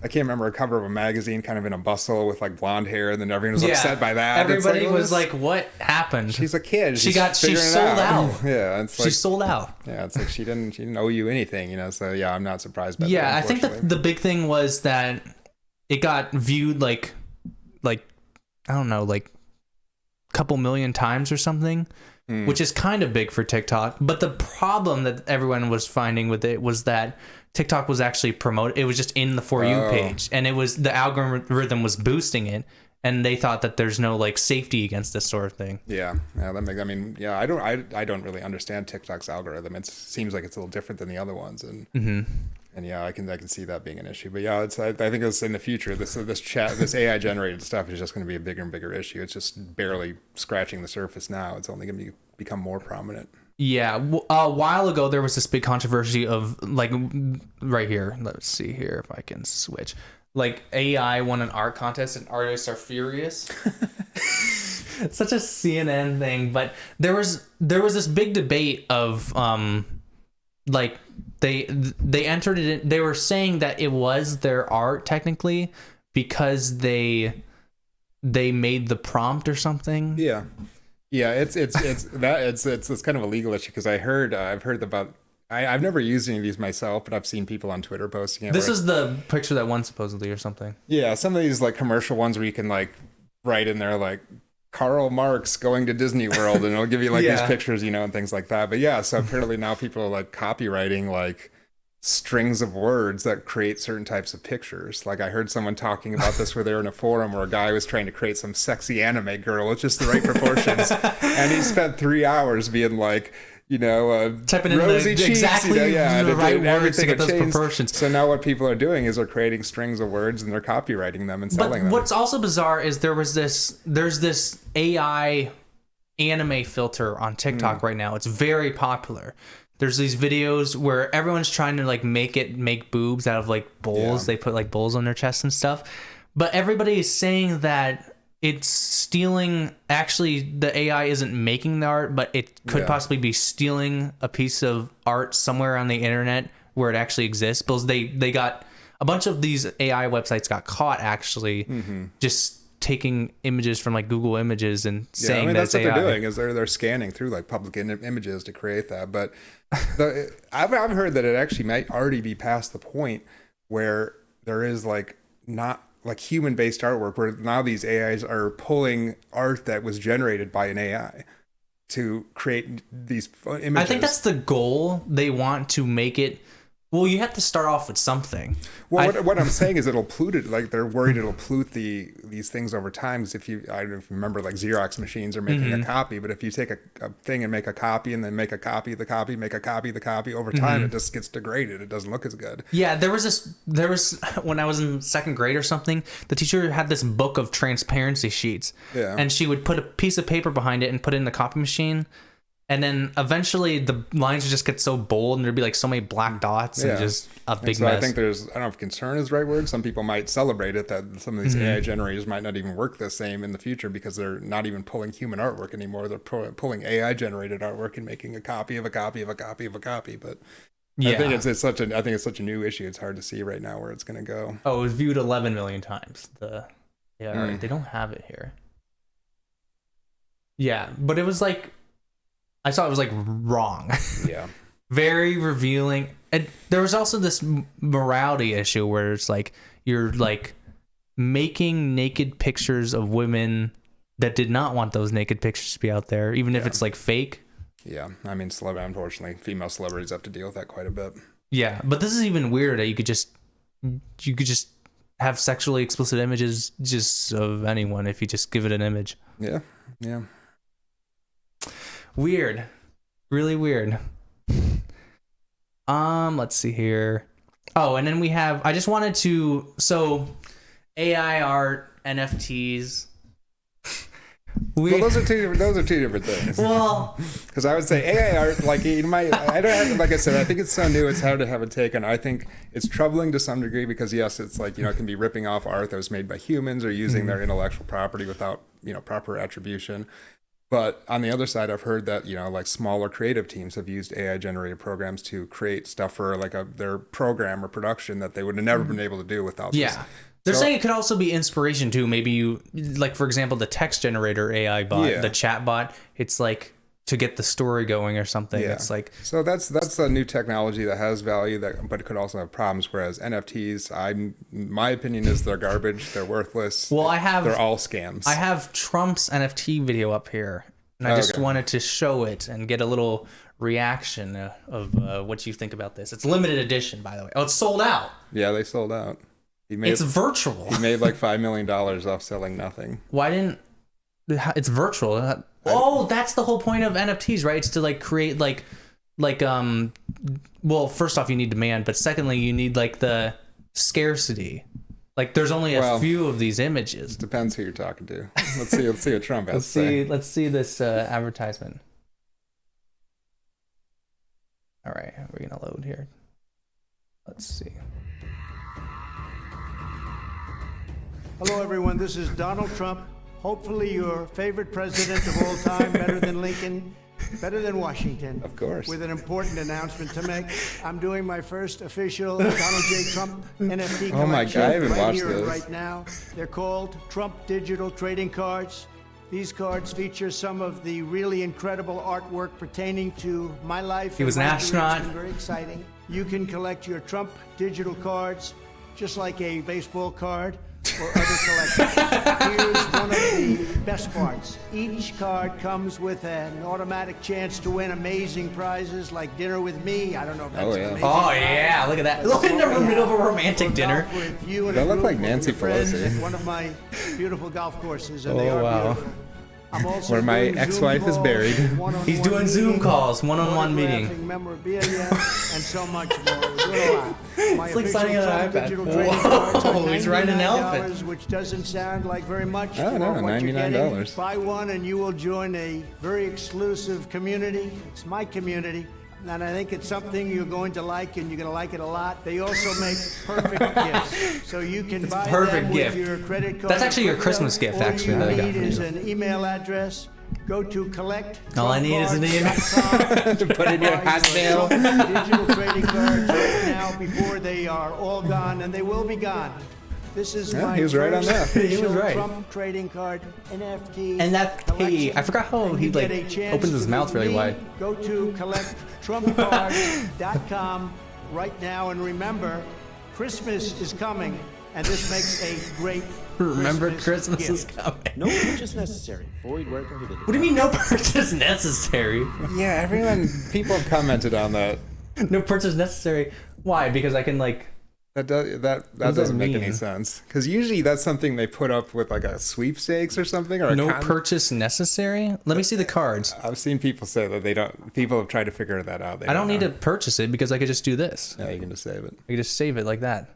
I can't remember a cover of a magazine, kind of in a bustle with like blonde hair, and then everyone was upset by that. Everybody was like, "What happened?" She's a kid. She sold out. Yeah, it's like she sold out. Yeah, it's like she didn't owe you anything, So yeah, I'm not surprised by that. Yeah, I think the big thing was that it got viewed like I don't know, like a couple million times or something. Which is kind of big for TikTok. But the problem that everyone was finding with it was that TikTok was actually promoted. It was just in the For You page. And it was the algorithm was boosting it. And they thought that there's no like safety against this sort of thing. Yeah. I don't really understand TikTok's algorithm. It seems like it's a little different than the other ones. And and yeah, I can see that being an issue. But yeah, I think it's in the future. This AI generated stuff is just going to be a bigger and bigger issue. It's just barely scratching the surface now. It's only going to become more prominent. Yeah, a while ago there was this big controversy of like right here. Let's see here if I can switch. Like AI won an art contest and artists are furious. It's such a CNN thing, but there was this big debate of like they entered it in, they were saying that it was their art technically because they made the prompt or something. Yeah. Yeah, it's kind of a legal issue because I've heard about. I've never used any of these myself, but I've seen people on Twitter posting it. This is the picture that won supposedly or something. Yeah, some of these like commercial ones where you can like write in there like Karl Marx going to Disney World, and it'll give you like these pictures, and things like that. But yeah, so apparently now people are like copywriting like strings of words that create certain types of pictures. Like I heard someone talking about this where they were in a forum where a guy was trying to create some sexy anime girl with just the right proportions, and he spent 3 hours being like, typing in rosy cheeks, exactly the right words to get those changed. proportions. So now what people are doing is they're creating strings of words and they're copywriting them and selling them. What's also bizarre is there's this AI anime filter on TikTok right now. It's very popular. There's these videos where everyone's trying to like make boobs out of like bowls. Yeah. They put like bowls on their chest and stuff. But everybody is saying that it's stealing. Actually, the AI isn't making the art, but it could possibly be stealing a piece of art somewhere on the internet where it actually exists. Because they got a bunch of these AI websites got caught actually just taking images from like Google Images and saying that's what AI. they're doing is they're scanning through like public images to create that. But I've heard that it actually might already be past the point where there is like not like human-based artwork where now these AIs are pulling art that was generated by an AI to create these images. I think that's the goal. They want to make it. Well, you have to start off with something. Well, what I'm saying is it'll pollute it. Like they're worried it'll pollute these things over time. Because I don't know if you remember, like Xerox machines are making a copy, but if you take a thing and make a copy and then make a copy of the copy, make a copy of the copy, over time it just gets degraded. It doesn't look as good. Yeah, there was when I was in second grade or something, the teacher had this book of transparency sheets. Yeah. And she would put a piece of paper behind it and put it in the copy machine. And then eventually the lines would just get so bold and there'd be like so many black dots and just a big mess. I think I don't know if concern is the right word. Some people might celebrate it that some of these AI generators might not even work the same in the future because they're not even pulling human artwork anymore. They're pulling AI generated artwork and making a copy of a copy of a copy of a copy. But I think it's such a new issue. It's hard to see right now where it's going to go. Oh, it was viewed 11 million times. Right. They don't have it here. Yeah, but it was like, I saw it was like wrong. Yeah. Very revealing. And there was also this morality issue where it's like you're like making naked pictures of women that did not want those naked pictures to be out there, even if it's like fake. Yeah. I mean, unfortunately, female celebrities have to deal with that quite a bit. Yeah. But this is even weirder that you could just have sexually explicit images just of anyone if you just give it an image. Yeah. Yeah. Weird. Really weird. Let's see here. Oh, and then we have, I just wanted to, so AI art, NFTs. Well, those are two different things. Well, because I would say AI art, like I don't like I said, I think it's so new. It's hard to have a take on. I think it's troubling to some degree because yes, it's like it can be ripping off art that was made by humans or using their intellectual property without proper attribution. But on the other side, I've heard that, like smaller creative teams have used AI generated programs to create stuff for like their program or production that they would have never been able to do without this. They're saying it could also be inspiration too. Maybe you, like, for example, the text generator AI bot, the chat bot, it's like to get the story going or something. Yeah. It's like, so that's a new technology that has value but it could also have problems. Whereas NFTs, my opinion is they're garbage. They're worthless. Well, they're all scams. I have Trump's NFT video up here, and I just wanted to show it and get a little reaction of what you think about this. It's limited edition, by the way. Oh, it's sold out. Yeah, they sold out. It's virtual. He made like $5 million off selling nothing. Why didn't? It's virtual. Oh, that's the whole point of NFTs, right? It's to like create like well, first off, you need demand, but secondly, you need like the scarcity. Like, there's only a few of these images. Depends who you're talking to. Let's see what Trump has to say. Let's see this advertisement. All right, we're gonna load here. Let's see. Hello, everyone. This is Donald Trump. Hopefully your favorite president of all time, better than Lincoln, better than Washington. Of course. With an important announcement to make. I'm doing my first official Donald J. Trump NFT collection. Oh my God, I haven't right watched here and those. right now. They're called Trump Digital Trading Cards. These cards feature some of the really incredible artwork pertaining to my life. He was an and my career. astronaut. It's been very exciting. You can collect your Trump digital cards just like a baseball card or other collections. Here's one of the best parts. Each card comes with an automatic chance to win amazing prizes like dinner with me. I don't know if that's Oh, an yeah. amazing Oh prize, yeah, look at that. but Look in the it's middle of a what we romantic have. dinner. We'll golf with you and That a looked group like of Nancy your friends Pelosi. at one of my beautiful golf courses, and they Oh, are wow. beautiful. I'm also Where my doing Zoom ex-wife is calls, buried. one-on-one He's doing Zoom meetings, calls, one-on-one meeting. autographing memorabilia, and so much more. We're doing a lot. My It's like official signing on an Trump iPad. digital trading Whoa, cards are he's riding an elephant. $99, which doesn't sound like very much Oh, for no, what you're getting. $99. Buy one and you will join a very exclusive community. It's my community. And I think it's something you're going to like, and you're going to like it a lot. They also make perfect gifts. So you can buy perfect them gift. with your credit card. That's actually or your Christmas crypto. gift, actually, All that I you got need from is you. an email address. Go to collect. All I need is an email. Put in your hotmail. Digital trading cards right now before they are all gone, and they will be gone. This is Yeah, my he was right on first that. He was official right. Trump trading card NFT. NFT. collection. I forgot how And he, you get like, a chance opens his to mouth meet really me. wide. Go to collecttrumpcards.com right now, and remember, Christmas is coming, and this makes a great Remember, Christmas gift. is coming. No purchase necessary. Void where prohibited. What do you mean no purchase necessary? Yeah, people have commented on that. No purchase necessary. Why? Because I can like. That that doesn't make any mean? sense. Because usually that's something they put up with like a sweepstakes or something, or No purchase necessary? Let me see the cards. I've seen people say that they don't. People have tried to figure that out. I don't need to purchase it because I could just do this. Yeah, you can just save it. I could just save it like that.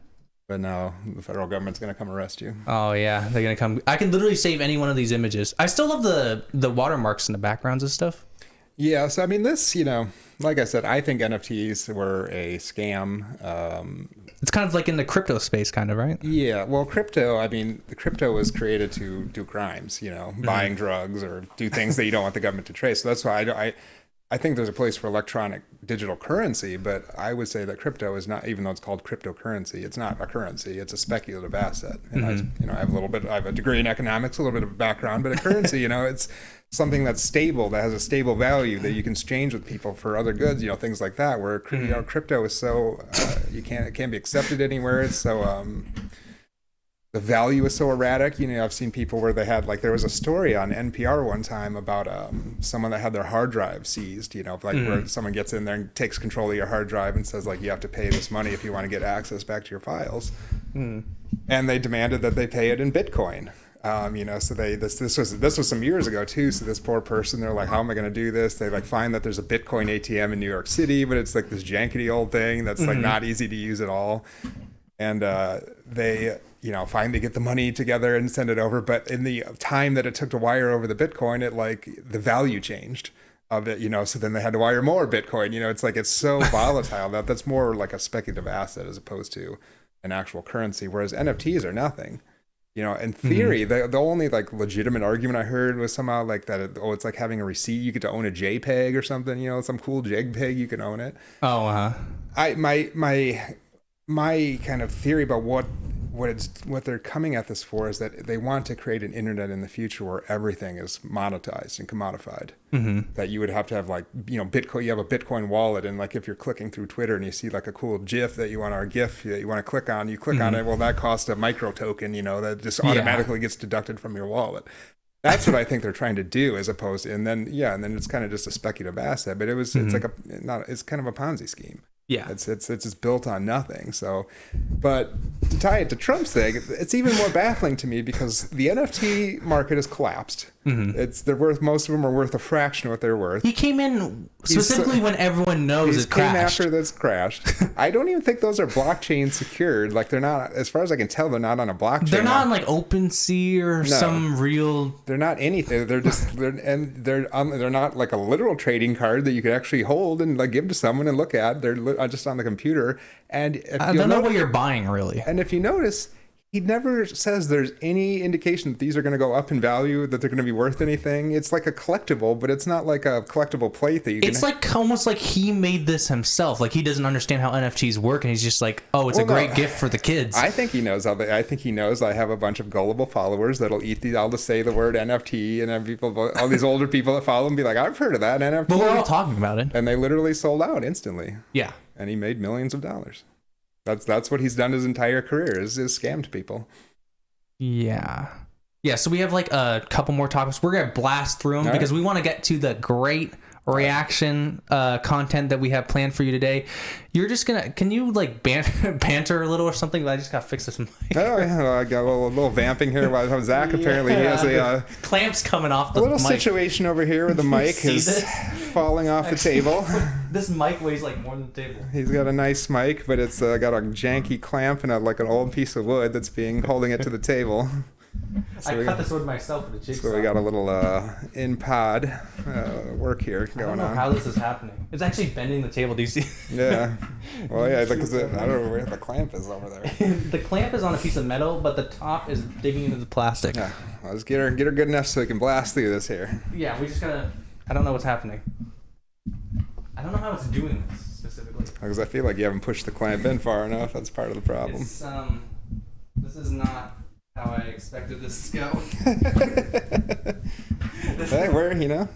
But now the federal government's gonna come arrest you. Oh yeah, they're gonna come. I can literally save any one of these images. I still love the watermarks in the backgrounds and stuff. Yeah, so I mean, this, like I said, I think NFTs were a scam. It's kind of like in the crypto space, kind of, right? Yeah, well, the crypto was created to do crimes, buying drugs or do things that you don't want the government to trace. So that's why I think there's a place for electronic digital currency, but I would say that crypto is not, even though it's called cryptocurrency, it's not a currency, it's a speculative asset. And I have a degree in economics, a little bit of background, but a currency, it's something that's stable, that has a stable value that you can exchange with people for other goods, things like that, where crypto is so, it can't be accepted anywhere. It's so, the value is so erratic. I've seen people where they had, like, there was a story on NPR one time about someone that had their hard drive seized, where someone gets in there and takes control of your hard drive and says, like, you have to pay this money if you want to get access back to your files. And they demanded that they pay it in Bitcoin. So this was some years ago too. So this poor person, they're like, how am I going to do this? They like find that there's a Bitcoin ATM in New York City, but it's like this jankety old thing that's like not easy to use at all. And they finally get the money together and send it over. But in the time that it took to wire over the Bitcoin, the value changed of it, so then they had to wire more Bitcoin. It's like, it's so volatile that's more like a speculative asset as opposed to an actual currency, whereas NFTs are nothing. In theory, the only like legitimate argument I heard was somehow like that, it's like having a receipt. You get to own a JPEG or something, some cool JPEG, you can own it. Oh, My kind of theory about what they're coming at this for is that they want to create an internet in the future where everything is monetized and commodified. That you would have to have like, Bitcoin, you have a Bitcoin wallet, and like if you're clicking through Twitter and you see like a cool GIF that you want, or a GIF that you want to click on, you click on it. Well, that costs a micro token, that just automatically gets deducted from your wallet. That's what I think they're trying to do, as opposed to, and then it's kind of just a speculative asset, but it's kind of a Ponzi scheme. yeah. It's just built on nothing. So, but to tie it to Trump's thing, it's even more baffling to me because the NFT market has collapsed. They're worth, most of them are worth a fraction of what they're worth. He came in specifically when everyone knows it crashed. Came after this crashed. I don't even think those are blockchain secured. Like, they're not, as far as I can tell, they're not on a blockchain. They're not on like OpenSea or some real. They're not anything. They're just they're not like a literal trading card that you could actually hold and like give to someone and look at. They're just on the computer. And I don't know what you're buying really. And if you notice, he never says there's any indication that these are going to go up in value, that they're going to be worth anything. It's like a collectible, but it's not like a collectible plate that you can... It's like almost like he made this himself. Like he doesn't understand how NFTs work, and he's just like, oh, it's a great gift for the kids. I think he knows how I think he knows I have a bunch of gullible followers that'll eat these. I'll just say the word NFT, and then people, all these older people that follow him be like, I've heard of that NFT. But we're all talking about it. And they literally sold out instantly. Yeah. And he made millions of dollars. That's what he's done his entire career is scammed people. Yeah. So we have like a couple more topics. We're gonna blast through them because we want to get to the great reaction content that we have planned for you today. You're just gonna, can you like banter a little or something? I just gotta fix this mic. Oh yeah, I got a little vamping here. While Zach apparently he has a clamps coming off the little mic. Situation over here where the mic is falling off the table. This mic weighs like more than the table. He's got a nice mic, but it's got a janky clamp and like an old piece of wood that's holding it to the table. So I cut this wood myself with a jigsaw. So we got a little in-pod work here going on. I don't know how this is happening. It's actually bending the table. Do you see? Yeah. Well, yeah, because I don't know where the clamp is over there. The clamp is on a piece of metal, but the top is digging into the plastic. Yeah. Well, let's get her good enough so we can blast through this here. Yeah, we just gotta... I don't know what's happening. I don't know how it's doing this specifically. Because I feel like you haven't pushed the clamp in far enough. That's part of the problem. It's, this is not how I expected this to go. Hey,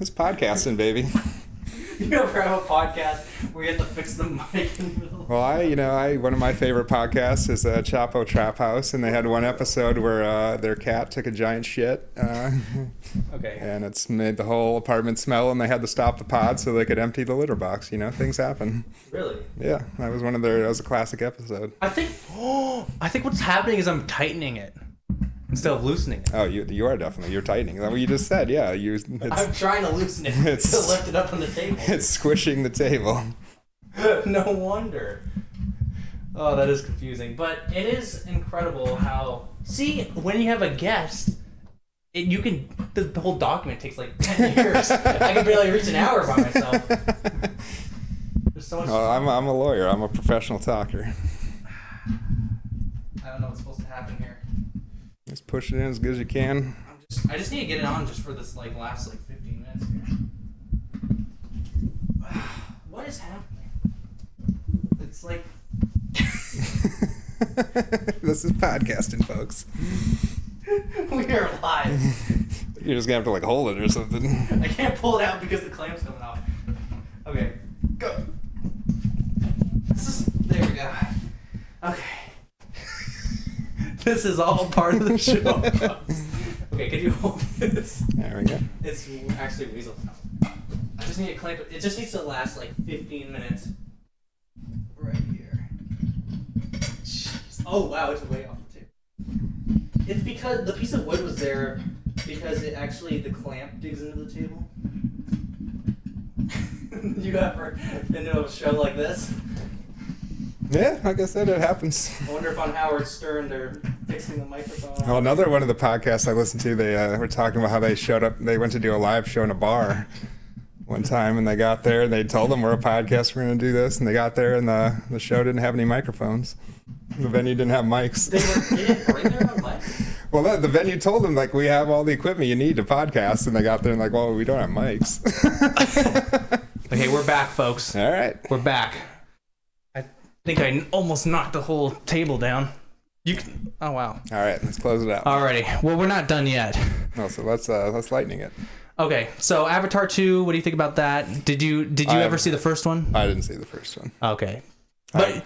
it's podcasting, baby. You ever have a podcast where you have to fix the mic in the middle? Well, one of my favorite podcasts is Chapo Trap House, and they had one episode where their cat took a giant shit. Okay. And it's made the whole apartment smell, and they had to stop the pod so they could empty the litter box. Things happen. Really? Yeah, that was a classic episode. I think what's happening is I'm tightening it instead of loosening it. Oh, you are definitely. You're tightening. That's what you just said. Yeah, I'm trying to loosen it to lift it up on the table. It's squishing the table. No wonder. Oh, that is confusing. But it is incredible how... See, when you have a guest, the whole document takes like 10 years. I can barely reach an hour by myself. There's so much... Oh, I'm a lawyer. I'm a professional talker. I don't know what's supposed to happen here. Just push it in as good as you can. I just need to get it on just for this last 15 minutes here. What is happening? It's like... This is podcasting, folks. We are live. You're just gonna have to hold it or something. I can't pull it out because the clamp's coming off. Okay, go. There we go. Okay. This is all part of the show. Okay, can you hold this? There we go. It's actually weasel. I just need to clamp it. It just needs to last 15 minutes. Right here. Jeez. Oh wow, it's way off the table. It's because the piece of wood was there because the clamp digs into the table. You ever been to a show like this? Yeah, like I said, it happens. I wonder if on Howard Stern they're fixing the microphone. Well, another one of the podcasts I listened to, they were talking about how they showed up. They went to do a live show in a bar one time, and they got there, and they told them we're a podcast, we're going to do this, and they got there, and the show didn't have any microphones. The venue didn't have mics. They didn't bring their own mics? Well, the venue told them, we have all the equipment you need to podcast, and they got there and well, we don't have mics. Okay, we're back, folks. All right. We're back. I think I almost knocked the whole table down. Oh, wow. All right, let's close it out. Alrighty. Well, we're not done yet. No, so let's lightning it. Okay, so Avatar 2, what do you think about that? Did you ever see the first one? I didn't see the first one. Okay. But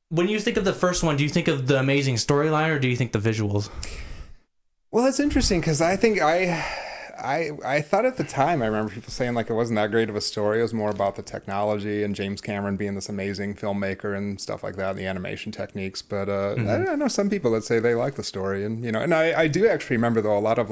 when you think of the first one, do you think of the amazing storyline or do you think the visuals? Well, that's interesting because I think I thought at the time, I remember people saying it wasn't that great of a story. It was more about the technology and James Cameron being this amazing filmmaker and stuff like that, the animation techniques. But I know some people that say they like the story, and and I do actually remember though a lot of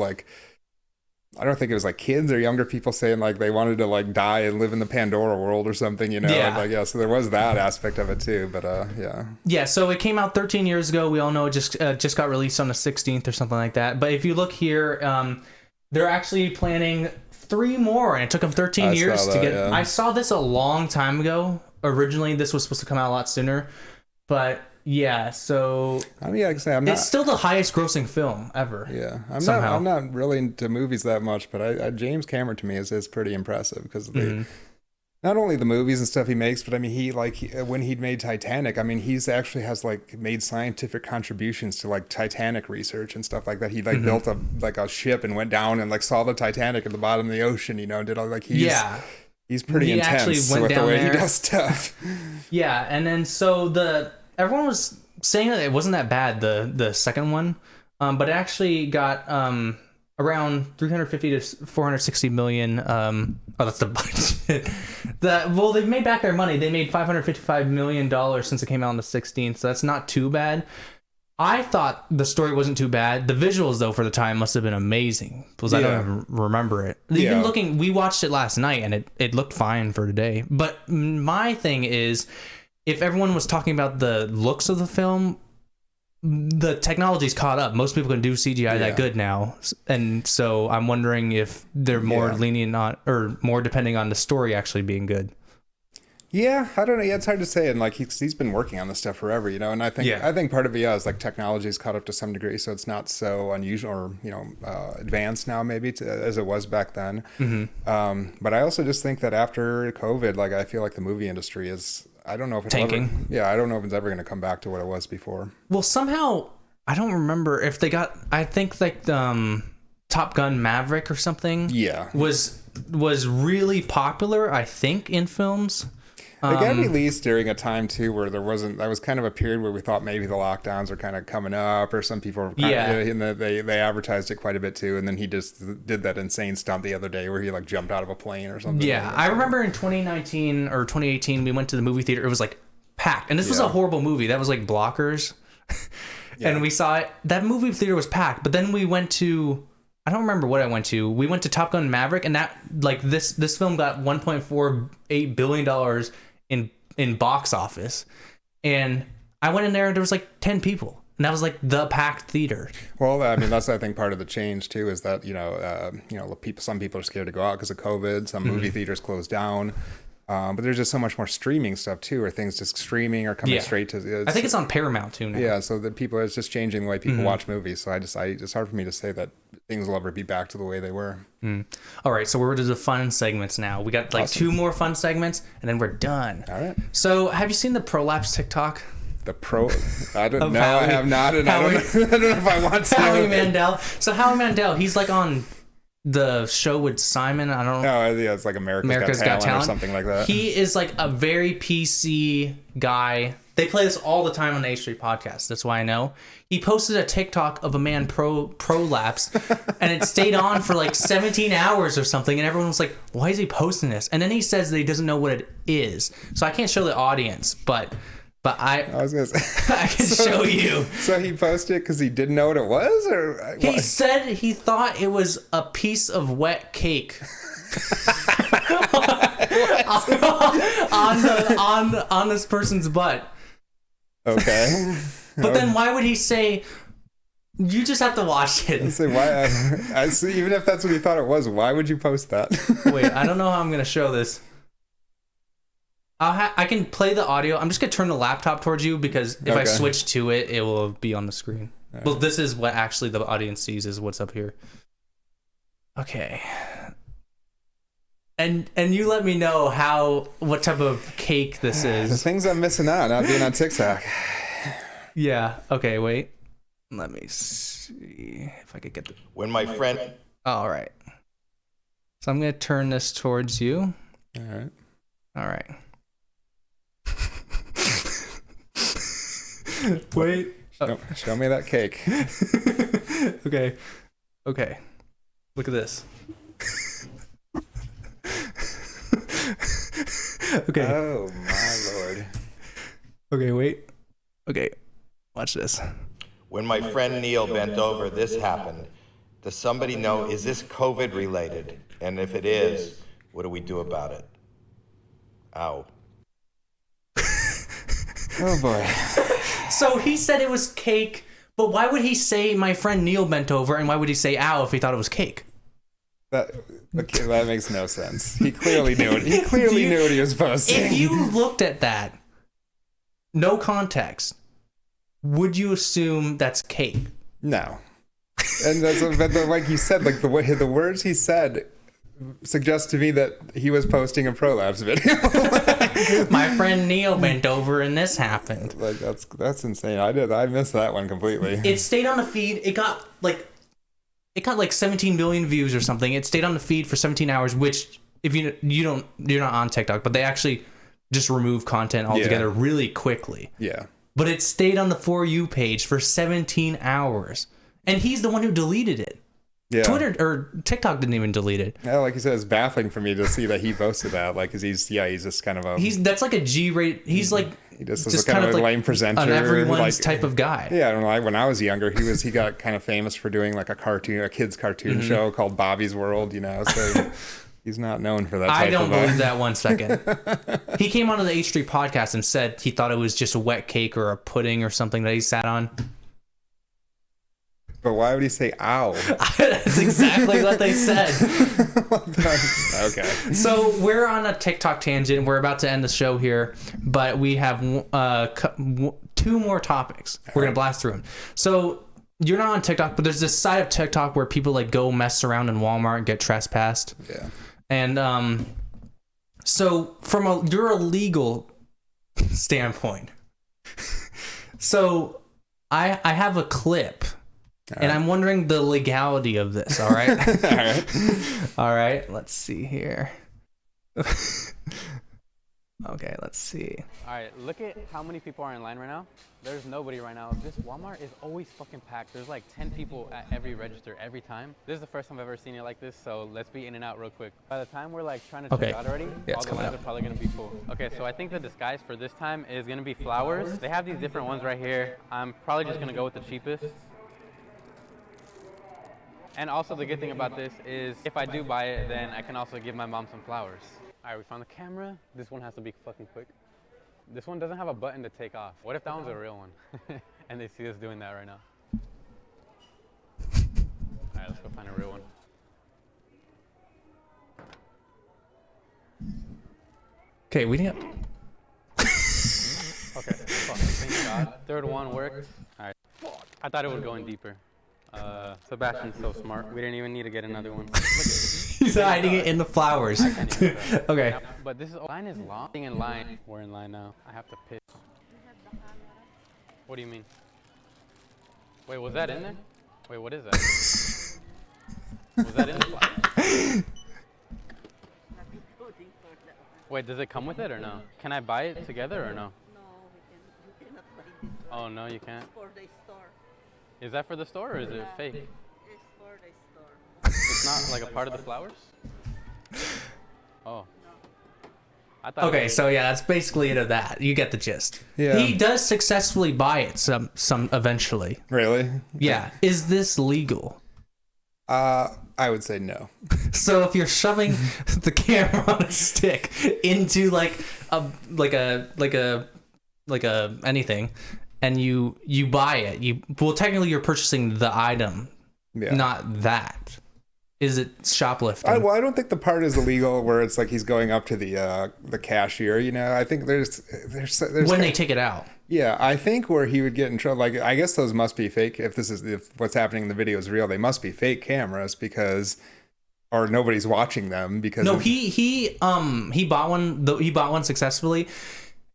I don't think it was like kids or younger people saying like they wanted to like die and live in the Pandora world or something, you know? Yeah. And, like, yeah, so there was that aspect of it too, but yeah. Yeah, so it came out 13 years ago. We all know it just got released on the 16th or something like that. But if you look here, they're actually planning 3 more, and it took them 13 years to get. Yeah. I saw this a long time ago. Originally, this was supposed to come out a lot sooner, but yeah. So I mean, like I say, it's still the highest grossing film ever. Yeah, I'm not really into movies that much, but James Cameron to me is pretty impressive because of the. Not only the movies and stuff he makes, but I mean, when he'd made Titanic, I mean, he's actually has like made scientific contributions to like Titanic research and stuff like that. He like built a ship and went down and like saw the Titanic at the bottom of the ocean, you know, did all like he's pretty intense with the way he does stuff. Yeah, and then so everyone was saying that it wasn't that bad, the second one, but it actually got around 350 to 460 million. That's the budget. They've made back their money. They made $555 million since it came out on the 16th, so that's not too bad. I thought the story wasn't too bad. The visuals, though, for the time must have been amazing because I don't even remember it. Even we watched it last night, and it looked fine for today. But my thing is, if everyone was talking about the looks of the film, the technology's caught up. Most people can do CGI that good now, and so I'm wondering if they're more lenient on or more depending on the story actually being good. Yeah, I don't know. Yeah, it's hard to say, and like he's been working on this stuff forever, you know. And I think part of it is like technology's caught up to some degree, so it's not so unusual or advanced now maybe as it was back then. But I also just think that after COVID, like I feel like the movie industry is. I don't know if it's tanking. I don't know if it's ever going to come back to what it was before. Well, somehow I don't remember if they got. I think like Top Gun Maverick or something. Yeah, was really popular. I think in films. They got released during a time too where there wasn't. That was kind of a period where we thought maybe the lockdowns were kind of coming up, or some people were and they advertised it quite a bit too. And then he just did that insane stunt the other day where he like jumped out of a plane or something. Yeah, I remember in 2019 or 2018 we went to the movie theater. It was like packed, and this was a horrible movie. That was like Blockers, and we saw it. That movie theater was packed, but then we went to. I don't remember what I went to. We went to Top Gun Maverick, and that like this film got $1.48 billion in box office, and I went in there and there was like 10 people, and that was like the packed theater. Well, I mean, that's I think part of the change too is that some people are scared to go out because of COVID. Some movie theaters closed down, but there's just so much more streaming stuff too, or things just streaming or coming straight to. I think it's on Paramount too now. Yeah, so the people it's just changing the way people watch movies. So it's hard for me to say that things will ever be back to the way they were. All right, so we're to the fun segments now. We got like 2 more fun segments, and then we're done. All right. So, have you seen the Prolapse TikTok? I don't know. I have not, and I don't know if I want to. Howie Mandel. So Howie Mandel, he's like on the show with Simon. I don't know. Oh, yeah, it's like America's Got Talent or something like that. He is like a very PC guy. They play this all the time on the H3 podcast. That's why I know. He posted a TikTok of a man prolapse, and it stayed on for like 17 hours or something. And everyone was like, why is he posting this? And then he says that he doesn't know what it is. So I can't show the audience, but I was gonna say, I can show you. So he posted it because he didn't know what it was, or he said he thought it was a piece of wet cake. on this person's butt. Okay. But then why would he say? You just have to watch it. I say why? I see. Even if that's what he thought it was, why would you post that? Wait, I don't know how I'm gonna show this. I can play the audio. I'm just gonna turn the laptop towards you because if I switch to it, it will be on the screen. Right. Well, this is what actually the audience sees is what's up here. Okay. And you let me know what type of cake this is. The things I'm missing out, not being on TikTok. Yeah. Okay. Wait. Let me see if I could get the. When my friend. All right. So I'm gonna turn this towards you. All right. All right. Wait. Show me that cake. Okay. Look at this. Okay. Oh my lord. Okay, wait. Okay. Watch this. When my friend Neil bent over, this happened. Does somebody know, is this COVID related? And if it is, what do we do about it? Ow. Oh boy. So he said it was cake, but why would he say my friend Neil bent over, and why would he say ow if he thought it was cake? That makes no sense. He clearly knew it. He clearly knew what he was posting. If you looked at that, no context, would you assume that's cake? No. And like you said, like the words he said suggest to me that he was posting a Prolapse video. My friend Neil bent over and this happened. Like that's insane. I missed that one completely. It stayed on the feed. It got like 17 million views or something. It stayed on the feed for 17 hours, which if you're not on TikTok, but they actually just remove content altogether really quickly. Yeah. But it stayed on the For You page for 17 hours. And he's the one who deleted it. Yeah. Twitter or TikTok didn't even delete it. Yeah, like you said, it's baffling for me to see that he posted that. Like, cause he's just kind of a... That's like a G-rate. He's like... He just kind of a lame presenter. An everyone's like, type of guy. Yeah, I don't know. When I was younger, he got kind of famous for doing like a kid's cartoon show called Bobby's World, you know, so... He's not known for that type I don't of believe that 1 second. He came onto the H Street podcast and said he thought it was just a wet cake or a pudding or something that he sat on. But why would he say ow? That's exactly what they said. Okay. So we're on a TikTok tangent. We're about to end the show here, but we have 2 more topics. We're going to blast through them. So you're not on TikTok, but there's this side of TikTok where people like go mess around in Walmart and get trespassed. Yeah. And so from your legal standpoint, so I have a clip, and I'm wondering the legality of this. All right. All right. All right. Let's see here. Okay, let's see. All right, look at how many people are in line right now. There's nobody right now. This Walmart is always fucking packed. There's like 10 people at every register every time. This is the first time I've ever seen it like this, so let's be in and out real quick. By the time we're like trying to check out already, all the lines are probably gonna be full. Okay, so I think the disguise for this time is gonna be flowers. They have these different ones right here. I'm probably just gonna go with the cheapest. And also the good thing about this is if I do buy it, then I can also give my mom some flowers. All right, we found the camera. This one has to be fucking quick. This one doesn't have a button to take off. What if that one's a real one? And they see us doing that right now. All right, let's go find a real one. Okay, we didn't. Okay, fuck, thank God. Third one worked. All right, I thought it would go in deeper. Sebastian's so smart. We didn't even need to get another one. He's hiding it in the flowers. Okay. But this line is long. In line. We're in line now. I have to piss. What do you mean? Wait, was that in there? Wait, what is that? Was that in the flowers? Wait, does it come with it or no? Can I buy it together or no? No, you cannot buy this. Oh no, you can't. For the store. Is that for the store or is it fake? It's for the store. It's not like a part of the flowers? Oh. I thought Okay, so yeah, that's basically it of that. You get the gist. Yeah. He does successfully buy it some eventually. Really? Yeah. Is this legal? I would say no. So if you're shoving the camera on a stick into like a anything, and you buy it, well technically you're purchasing the item, not that. Is it shoplifting? I don't think the part is illegal where it's like he's going up to the cashier. You know, I think there's when they take it out. Yeah, I think where he would get in trouble. Like, I guess those must be fake. If what's happening in the video is real, they must be fake cameras or nobody's watching them because. No, he bought one. He bought one successfully.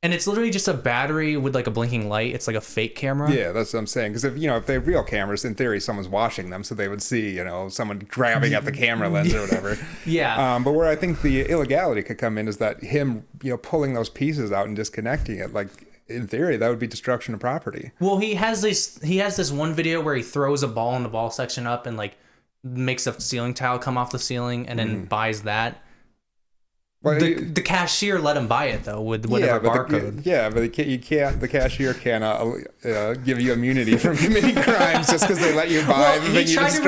And it's literally just a battery with like a blinking light. It's like a fake camera. Yeah, that's what I'm saying. Because if they're real cameras, in theory, someone's watching them, so they would see, someone grabbing at the camera lens or whatever. Yeah. But where I think the illegality could come in is that him, pulling those pieces out and disconnecting it. Like, in theory, that would be destruction of property. Well, he has this one video where he throws a ball in the ball section up and like makes a ceiling tile come off the ceiling and then buys that. Well, the cashier let him buy it though with whatever barcode. But you can't. The cashier cannot give you immunity from committing crimes just because they let you buy. Well,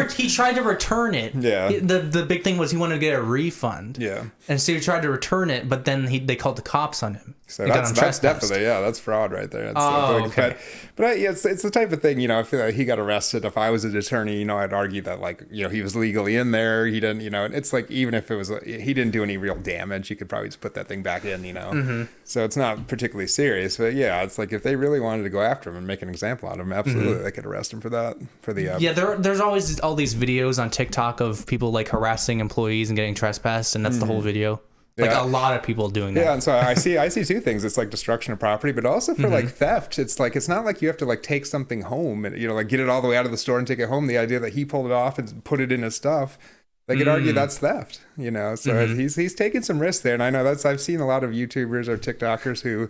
he tried to return it. Yeah. The big thing was he wanted to get a refund. Yeah. And so he tried to return it, but then they called the cops on him. So that's definitely that's fraud right there. Okay. But it's the type of thing, I feel like he got arrested. If I was an attorney, I'd argue that he was legally in there. He didn't, it's like even if it was he didn't do any real damage, you could probably just put that thing back in, Mm-hmm. So it's not particularly serious. But yeah, it's like if they really wanted to go after him and make an example out of him, absolutely they could arrest him for that. There's always all these videos on TikTok of people like harassing employees and getting trespassed, and that's the whole video. Like a lot of people doing that. Yeah, and so I see two things. It's like destruction of property, but also for like theft. It's like it's not like you have to like take something home and like get it all the way out of the store and take it home. The idea that he pulled it off and put it in his stuff, they could argue that's theft. So he's taking some risks there, and I know I've seen a lot of YouTubers or TikTokers who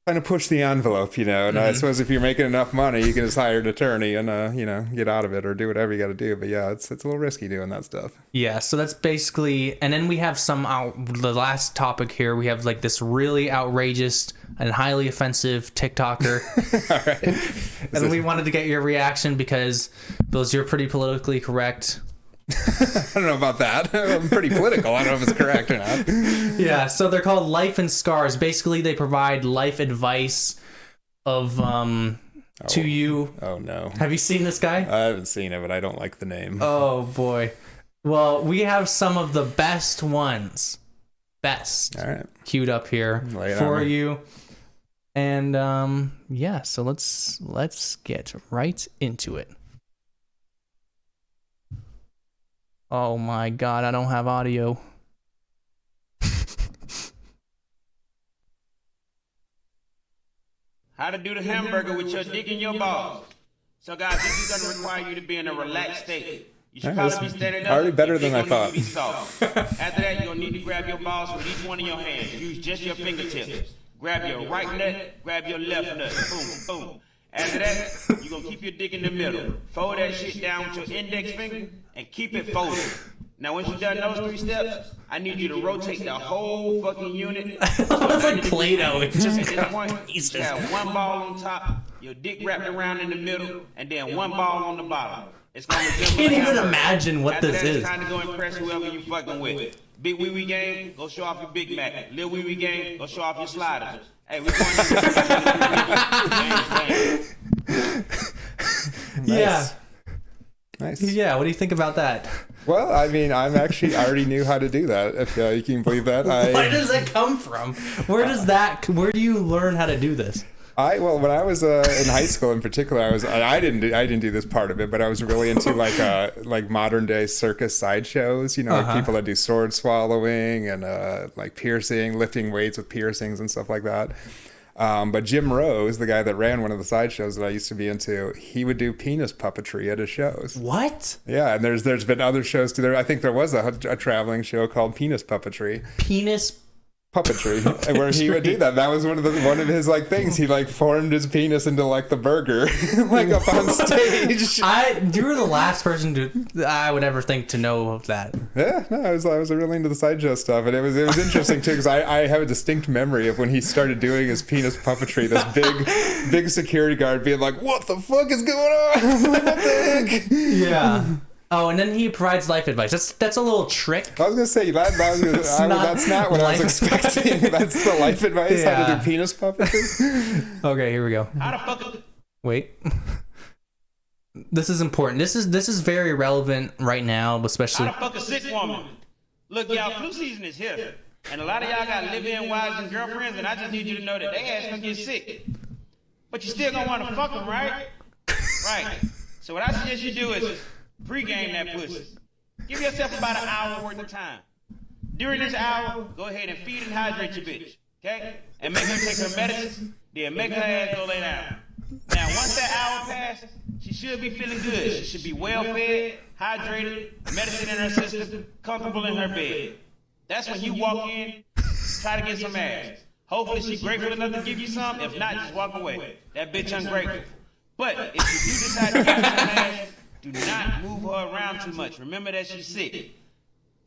kind of push the envelope, and I suppose if you're making enough money, you can just hire an attorney and get out of it or do whatever you got to do. But yeah, it's a little risky doing that stuff. Yeah, so that's basically, and then we have the last topic here. We have like this really outrageous and highly offensive TikToker. All right. And we wanted to get your reaction because, Bills, you're pretty politically correct. I don't know about that. I'm pretty political. I don't know if it's correct or not. Yeah, so they're called LifeandScars. Basically, they provide life advice of to you. Oh no. Have you seen this guy? I haven't seen it, but I don't like the name. Oh boy. Well, we have some of the best ones. All right. Queued up here for you. And so let's get right into it. Oh my god, I don't have audio. How to do the hamburger with your dick in your balls. So guys, this is going to require you to be in a relaxed state. You should probably be standing up. Already better than I thought. After that, you're going to need to grab your balls with each one of your hands. Use just your fingertips. Grab your right nut, grab your left nut. Boom, boom. After that, you're going to keep your dick in the middle. Fold that shit down with your index finger and keep it folded. Now, once you've done those 3 steps, I need you to rotate the whole fucking unit. It's like Play-Doh. It's just at this point, you have one ball on top, your dick wrapped around in the middle, and then one ball on the bottom. It's gonna I can't even imagine what this is. It's time to go impress whoever you fucking with. Big Wee Wee game, go show off your Big Mac. Lil Wee Wee game, go show off your sliders. Hey, we're going to Yeah. Nice. Yeah, what do you think about that? Well, I mean, I already knew how to do that, if you can believe that. Where does that come from? Where do you learn how to do this? When I was in high school in particular, I didn't do this part of it, but I was really into like modern day circus sideshows, like people that do sword swallowing and like piercing, lifting weights with piercings and stuff like that. But Jim Rose, the guy that ran one of the sideshows that I used to be into, he would do penis puppetry at his shows. What? Yeah, and there's been other shows too. I think there was a traveling show called Penis Puppetry. Penis puppetry, where he would do that. That was one of his like things. He like formed his penis into like the burger, like up on stage. You were the last person I would ever think to know of that. Yeah, no, I was really into the sideshow stuff, and it was interesting too because I have a distinct memory of when he started doing his penis puppetry. This big security guard being like, "What the fuck is going on? What the heck?" Yeah. Oh, and then he provides life advice. That's a little trick. I was gonna say that's not what I was expecting. That's the life advice. Yeah. How to do penis puppetry. Okay, here we go. How the fuck? Wait. This is important. This is very relevant right now, especially. How the fuck a sick woman? Look, y'all, flu season is here, and a lot of y'all got live-in wives and girlfriends, and I just need you to know that they ass gonna get sick, but you still gonna want to fuck them, right? Right. So what I suggest you do is pre-game that pussy. Give yourself about an hour worth of time. During this hour, go ahead and feed and hydrate your bitch, okay? And make her take her medicine, then make her ass go lay down. Now, once that hour passes, she should be feeling good. She should be well-fed, hydrated, medicine in her system, comfortable in her bed. That's when you walk in, try to get some ass. Hopefully she's grateful enough to give you some. If not, just walk away. That bitch ungrateful. But if you do decide to give her some ass, do not move her around too much. Remember that she's sick.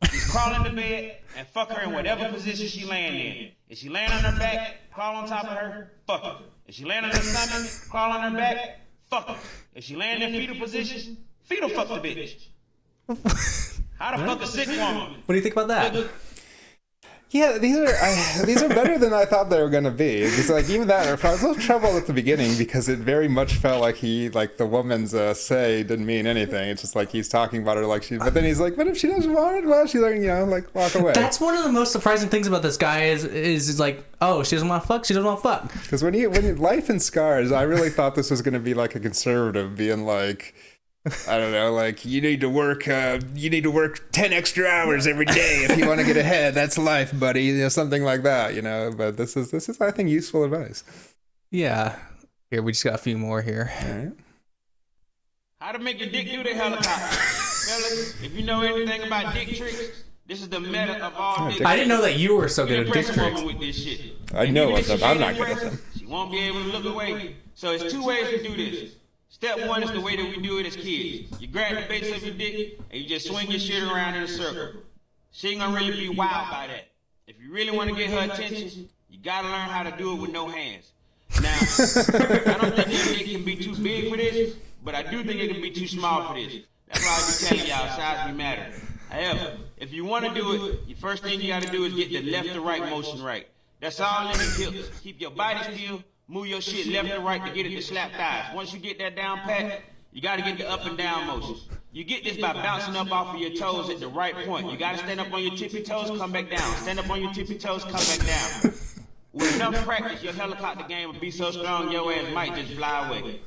She's crawl into bed and fuck her in whatever position she laying in. If she laying on her back, crawl on top of her, fuck her. If she laying on her stomach, crawl on her back, fuck her. If she laying in fetal position, fetal fuck the bitch. How the fuck a sick woman? What do you think about that? Yeah, these are better than I thought they were gonna be. It's like even that, I was a little trouble at the beginning because it very much felt like the woman's say didn't mean anything. It's just like he's talking about her like she, but then he's like, but if she doesn't want it, well, she's like, like walk away. That's one of the most surprising things about this guy is like, oh, she doesn't want to fuck, she doesn't want to fuck. Because when Life and Scars, I really thought this was gonna be like a conservative being like, I don't know, like you need to work 10 extra hours every day if you want to get ahead. That's life, buddy. Something like that, But this is I think useful advice. Yeah. Here, we just got a few more here. All right. How to make your dick do the helicopter. Fellas, if you know anything about dick tricks, this is the meta of all dick tricks. I didn't know that you were so good at dick Impress a tricks. woman with this shit. I know Even if them. she I'm ain't not good at impressed, them. She won't be able to look away. So it's 2 ways to do this. Step 1 is the way that we do it as kids. You grab the base of your dick and you just swing your shit around in a circle. She ain't gonna really be wild by that. If you really want to get her attention, you gotta learn how to do it with no hands. Now, I don't think your dick can be too big for this, but I do think it can be too small for this. That's why I be telling y'all size be matter. However, if you want to do it, the first thing you gotta do is get the left to right motion right. That's all in the hips. Keep your body still. Move your shit left and right to get it to slap thighs. Once you get that down pat, you got to get the up and down motion. You get this by bouncing up off of your toes at the right point. You got to stand up on your tippy toes, come back down. Stand up on your tippy toes, come back down. With enough practice, your helicopter game will be so strong your ass might just fly away.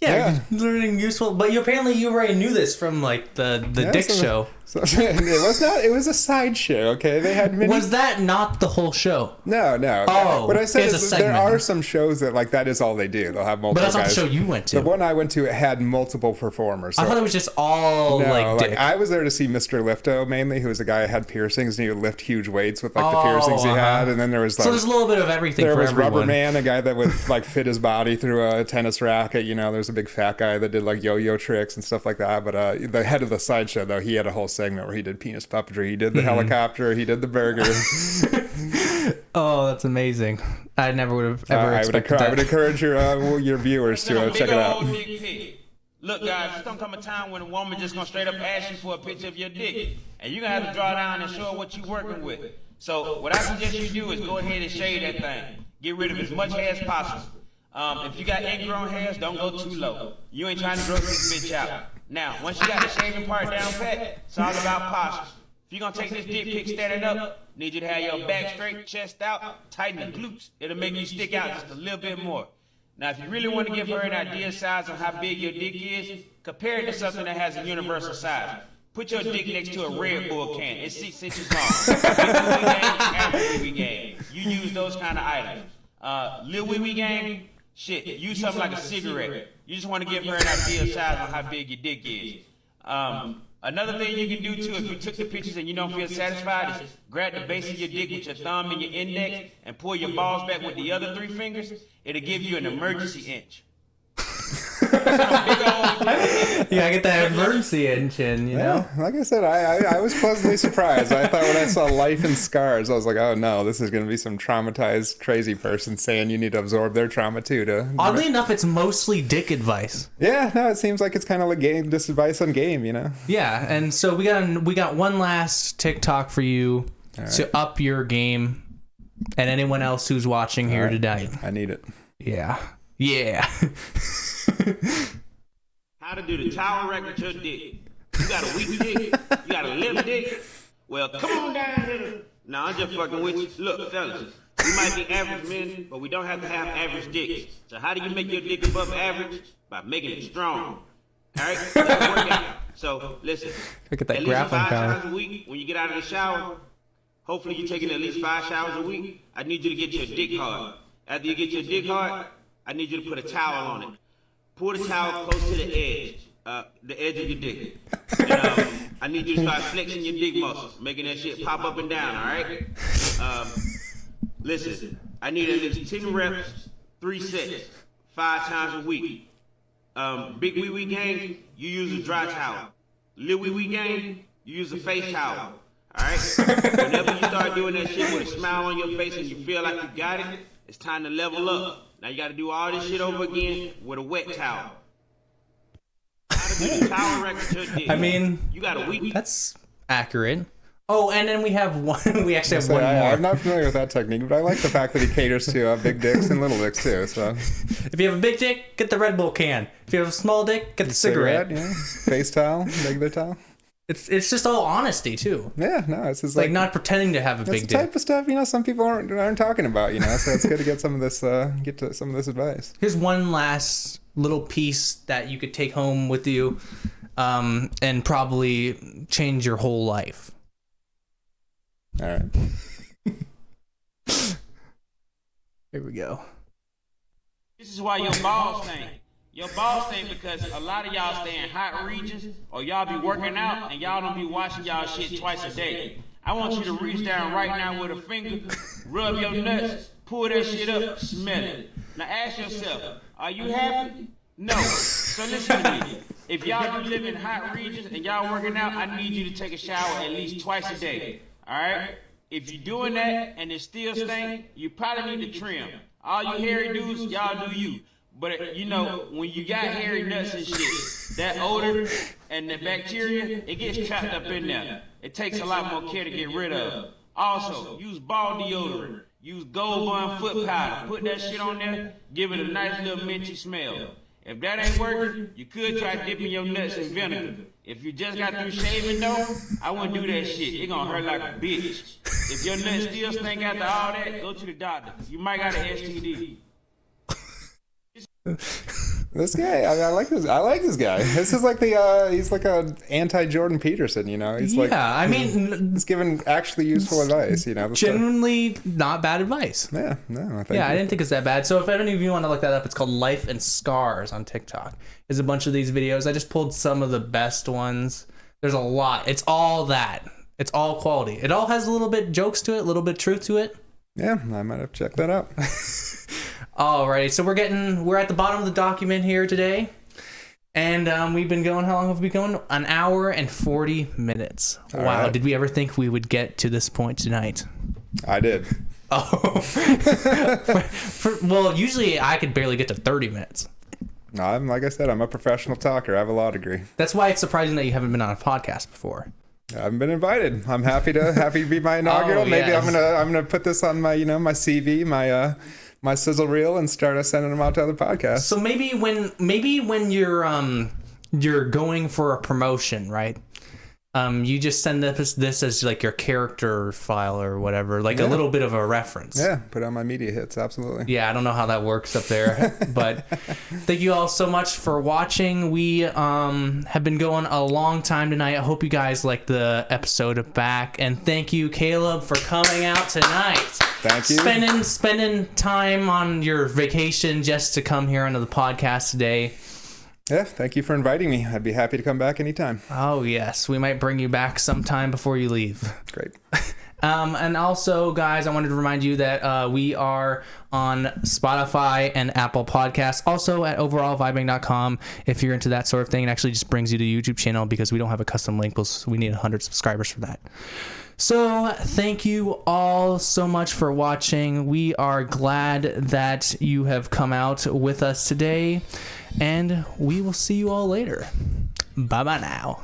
Yeah, learning useful. But apparently you already knew this from like the Dick show. It was a side show, okay? They had many... Was that not the whole show? No. Oh, what I said it's is a there segment. are some shows that that is all they do. They'll have multiple But that's not guys. the show you went to. The one I went to had multiple performers. I thought it was just all Dick. I was there to see Mr. Lifto mainly, who was a guy who had piercings and he would lift huge weights with the piercings he had. And then there was so there's a little bit of everything there for was everyone. Rubber Man, a guy that would fit his body through a tennis racket. There's a big fat guy that did yo-yo tricks and stuff like that. But the head of the sideshow, though, he had a whole segment where he did penis puppetry. He did the helicopter. He did the burger. Oh, that's amazing. I never would have ever expected that. I would encourage your viewers to check it out. Look, guys, there's gonna come a time when a woman just gonna straight up ask you for a picture of your dick, and you're gonna have to draw down and show her what you're working with. So what I suggest you do is go ahead and shave that thing. Get rid of as much hair as possible. If you got ingrown hairs, don't go too low. You ain't trying to grow this bitch out. Now, once you got the shaving part down pat, it's all about posture. If you're gonna take this dick pic standing up, need you to have your back straight, chest out, tighten the glutes. It'll make you stick out just a little bit more. Now, if you really want to give her an idea size of how big your dick is, compare it to something that has a universal size. Put your dick next to a Red Bull can. It's 6 inches long. Big wee game, average wee game. You use those kind of items. Lil wee game, shit, use something like a cigarette. You just want to give her an idea size on how big your dick is. Another thing you can do too, if you took the pictures and you don't feel satisfied, is grab the base of your dick with your thumb and your index and pull your balls back with the other 3 fingers. It'll give you an emergency inch. Yeah, I get that emergency inch in, you know? Like I said, I was pleasantly surprised. I thought when I saw Life and Scars, I was like, oh no, this is going to be some traumatized, crazy person saying you need to absorb their trauma too. Oddly enough, it's mostly dick advice. Yeah, no, it seems like it's kind of like this advice on game, you know? Yeah, and so we got one last TikTok for you to up your game, and anyone else who's watching here tonight. I need it. Yeah. How to do the tower rack with your dick. You got a weak dick? You got a limp dick? Well, come on down here. No, I'm just fucking with you. Look, fellas, we might be average men, but we don't have to have average dicks. So how do you make your dick above average? By making it strong. All right? That'll work out. So, listen. Look at that at least grappling 5 power. times a week, when you get out of the shower, hopefully you're taking at least 5 showers a week, I need you to get your dick hard. After you get your dick hard, I need you to put a towel on it. Pull the towel close to the edge of your dick. And, I need you to start flexing your dick muscles, making that shit pop up and down, all right? Listen, I need at least 10 reps, 3 sets, 5 times a week. Big wee wee gang, you use a dry towel. Lil wee wee gang, you use a face towel. Alright? Whenever you start doing that shit with a smile on your face and you feel like you got it, it's time to level up. Now you gotta do all this shit over again with a wet towel. I mean, you got a week. That's accurate. Oh, and then we have one. We actually have one more. I'm not familiar with that technique, but I like the fact that he caters to big dicks and little dicks too. So, if you have a big dick, get the Red Bull can. If you have a small dick, get the cigarette. Yeah. Face towel, regular towel. It's just all honesty too. Yeah, no, it's just like not pretending to have a big dick. That's the type of stuff some people aren't talking about. So it's good to get some of this advice. Here's one last little piece that you could take home with you, and probably change your whole life. All right. Here we go. This is why your balls stink. Your balls stink because a lot of y'all stay in hot regions or y'all be working out and y'all don't be washing y'all shit twice a day. I want you to reach down right now with a finger, rub your nuts, pull that shit up, smell it. Now ask yourself, are you happy? No. So listen to me. If y'all do live in hot regions and y'all working out, I need you to take a shower at least twice a day. Alright? If you're doing that and it still stink, you probably need to trim. All you hairy dudes, y'all do you. But when you got hairy nuts and shit, that odor and the bacteria, it gets trapped up in there. It takes a lot more care to get rid of. Also, use ball deodorant. Use Gold Bond foot powder. Put that shit on there, give it a nice little minty smell. If that ain't working, you could try dipping your nuts in vinegar. If you just got through shaving though, I wouldn't do that shit. It gonna hurt like a bitch. If your nuts still stink after all that, go to the doctor. You might got an STD. This guy, I like this. I like this guy. This is like he's like a anti-Jordan Peterson, He's he's giving actually useful advice, Genuinely not bad advice. Yeah, no, I didn't think it's that bad. So if any of you want to look that up, it's called LifeandScars on TikTok. There's a bunch of these videos. I just pulled some of the best ones. There's a lot. It's all that. It's all quality. It all has a little bit jokes to it, a little bit truth to it. Yeah, I might have to check that out. Alrighty, so we're at the bottom of the document here today, and we've been going. How long have we been going? An hour and 40 minutes. All wow, right. Did we ever think we would get to this point tonight? I did. Oh, well, usually I could barely get to 30 minutes. No, like I said, I'm a professional talker. I have a law degree. That's why it's surprising that you haven't been on a podcast before. I haven't been invited. I'm happy to be my inaugural. Maybe yes. I'm gonna put this on my my CV, my sizzle reel, and start sending them out to other podcasts. So maybe when you're going for a promotion, right? You just send this as like your character file or whatever, like a little bit of a reference. Yeah, put on my media hits, absolutely. Yeah, I don't know how that works up there, but thank you all so much for watching. We have been going a long time tonight. I hope you guys like the episode back, and thank you, Caleb, for coming out tonight. Thank you. Spending time on your vacation just to come here onto the podcast today. Yeah, thank you for inviting me. I'd be happy to come back anytime. Oh, yes. We might bring you back sometime before you leave. Great. And also, guys, I wanted to remind you that we are on Spotify and Apple Podcasts. Also at overallvibing.com if you're into that sort of thing. It actually just brings you to the YouTube channel because we don't have a custom link. We need 100 subscribers for that. So thank you all so much for watching. We are glad that you have come out with us today. And we will see you all later. Bye-bye now.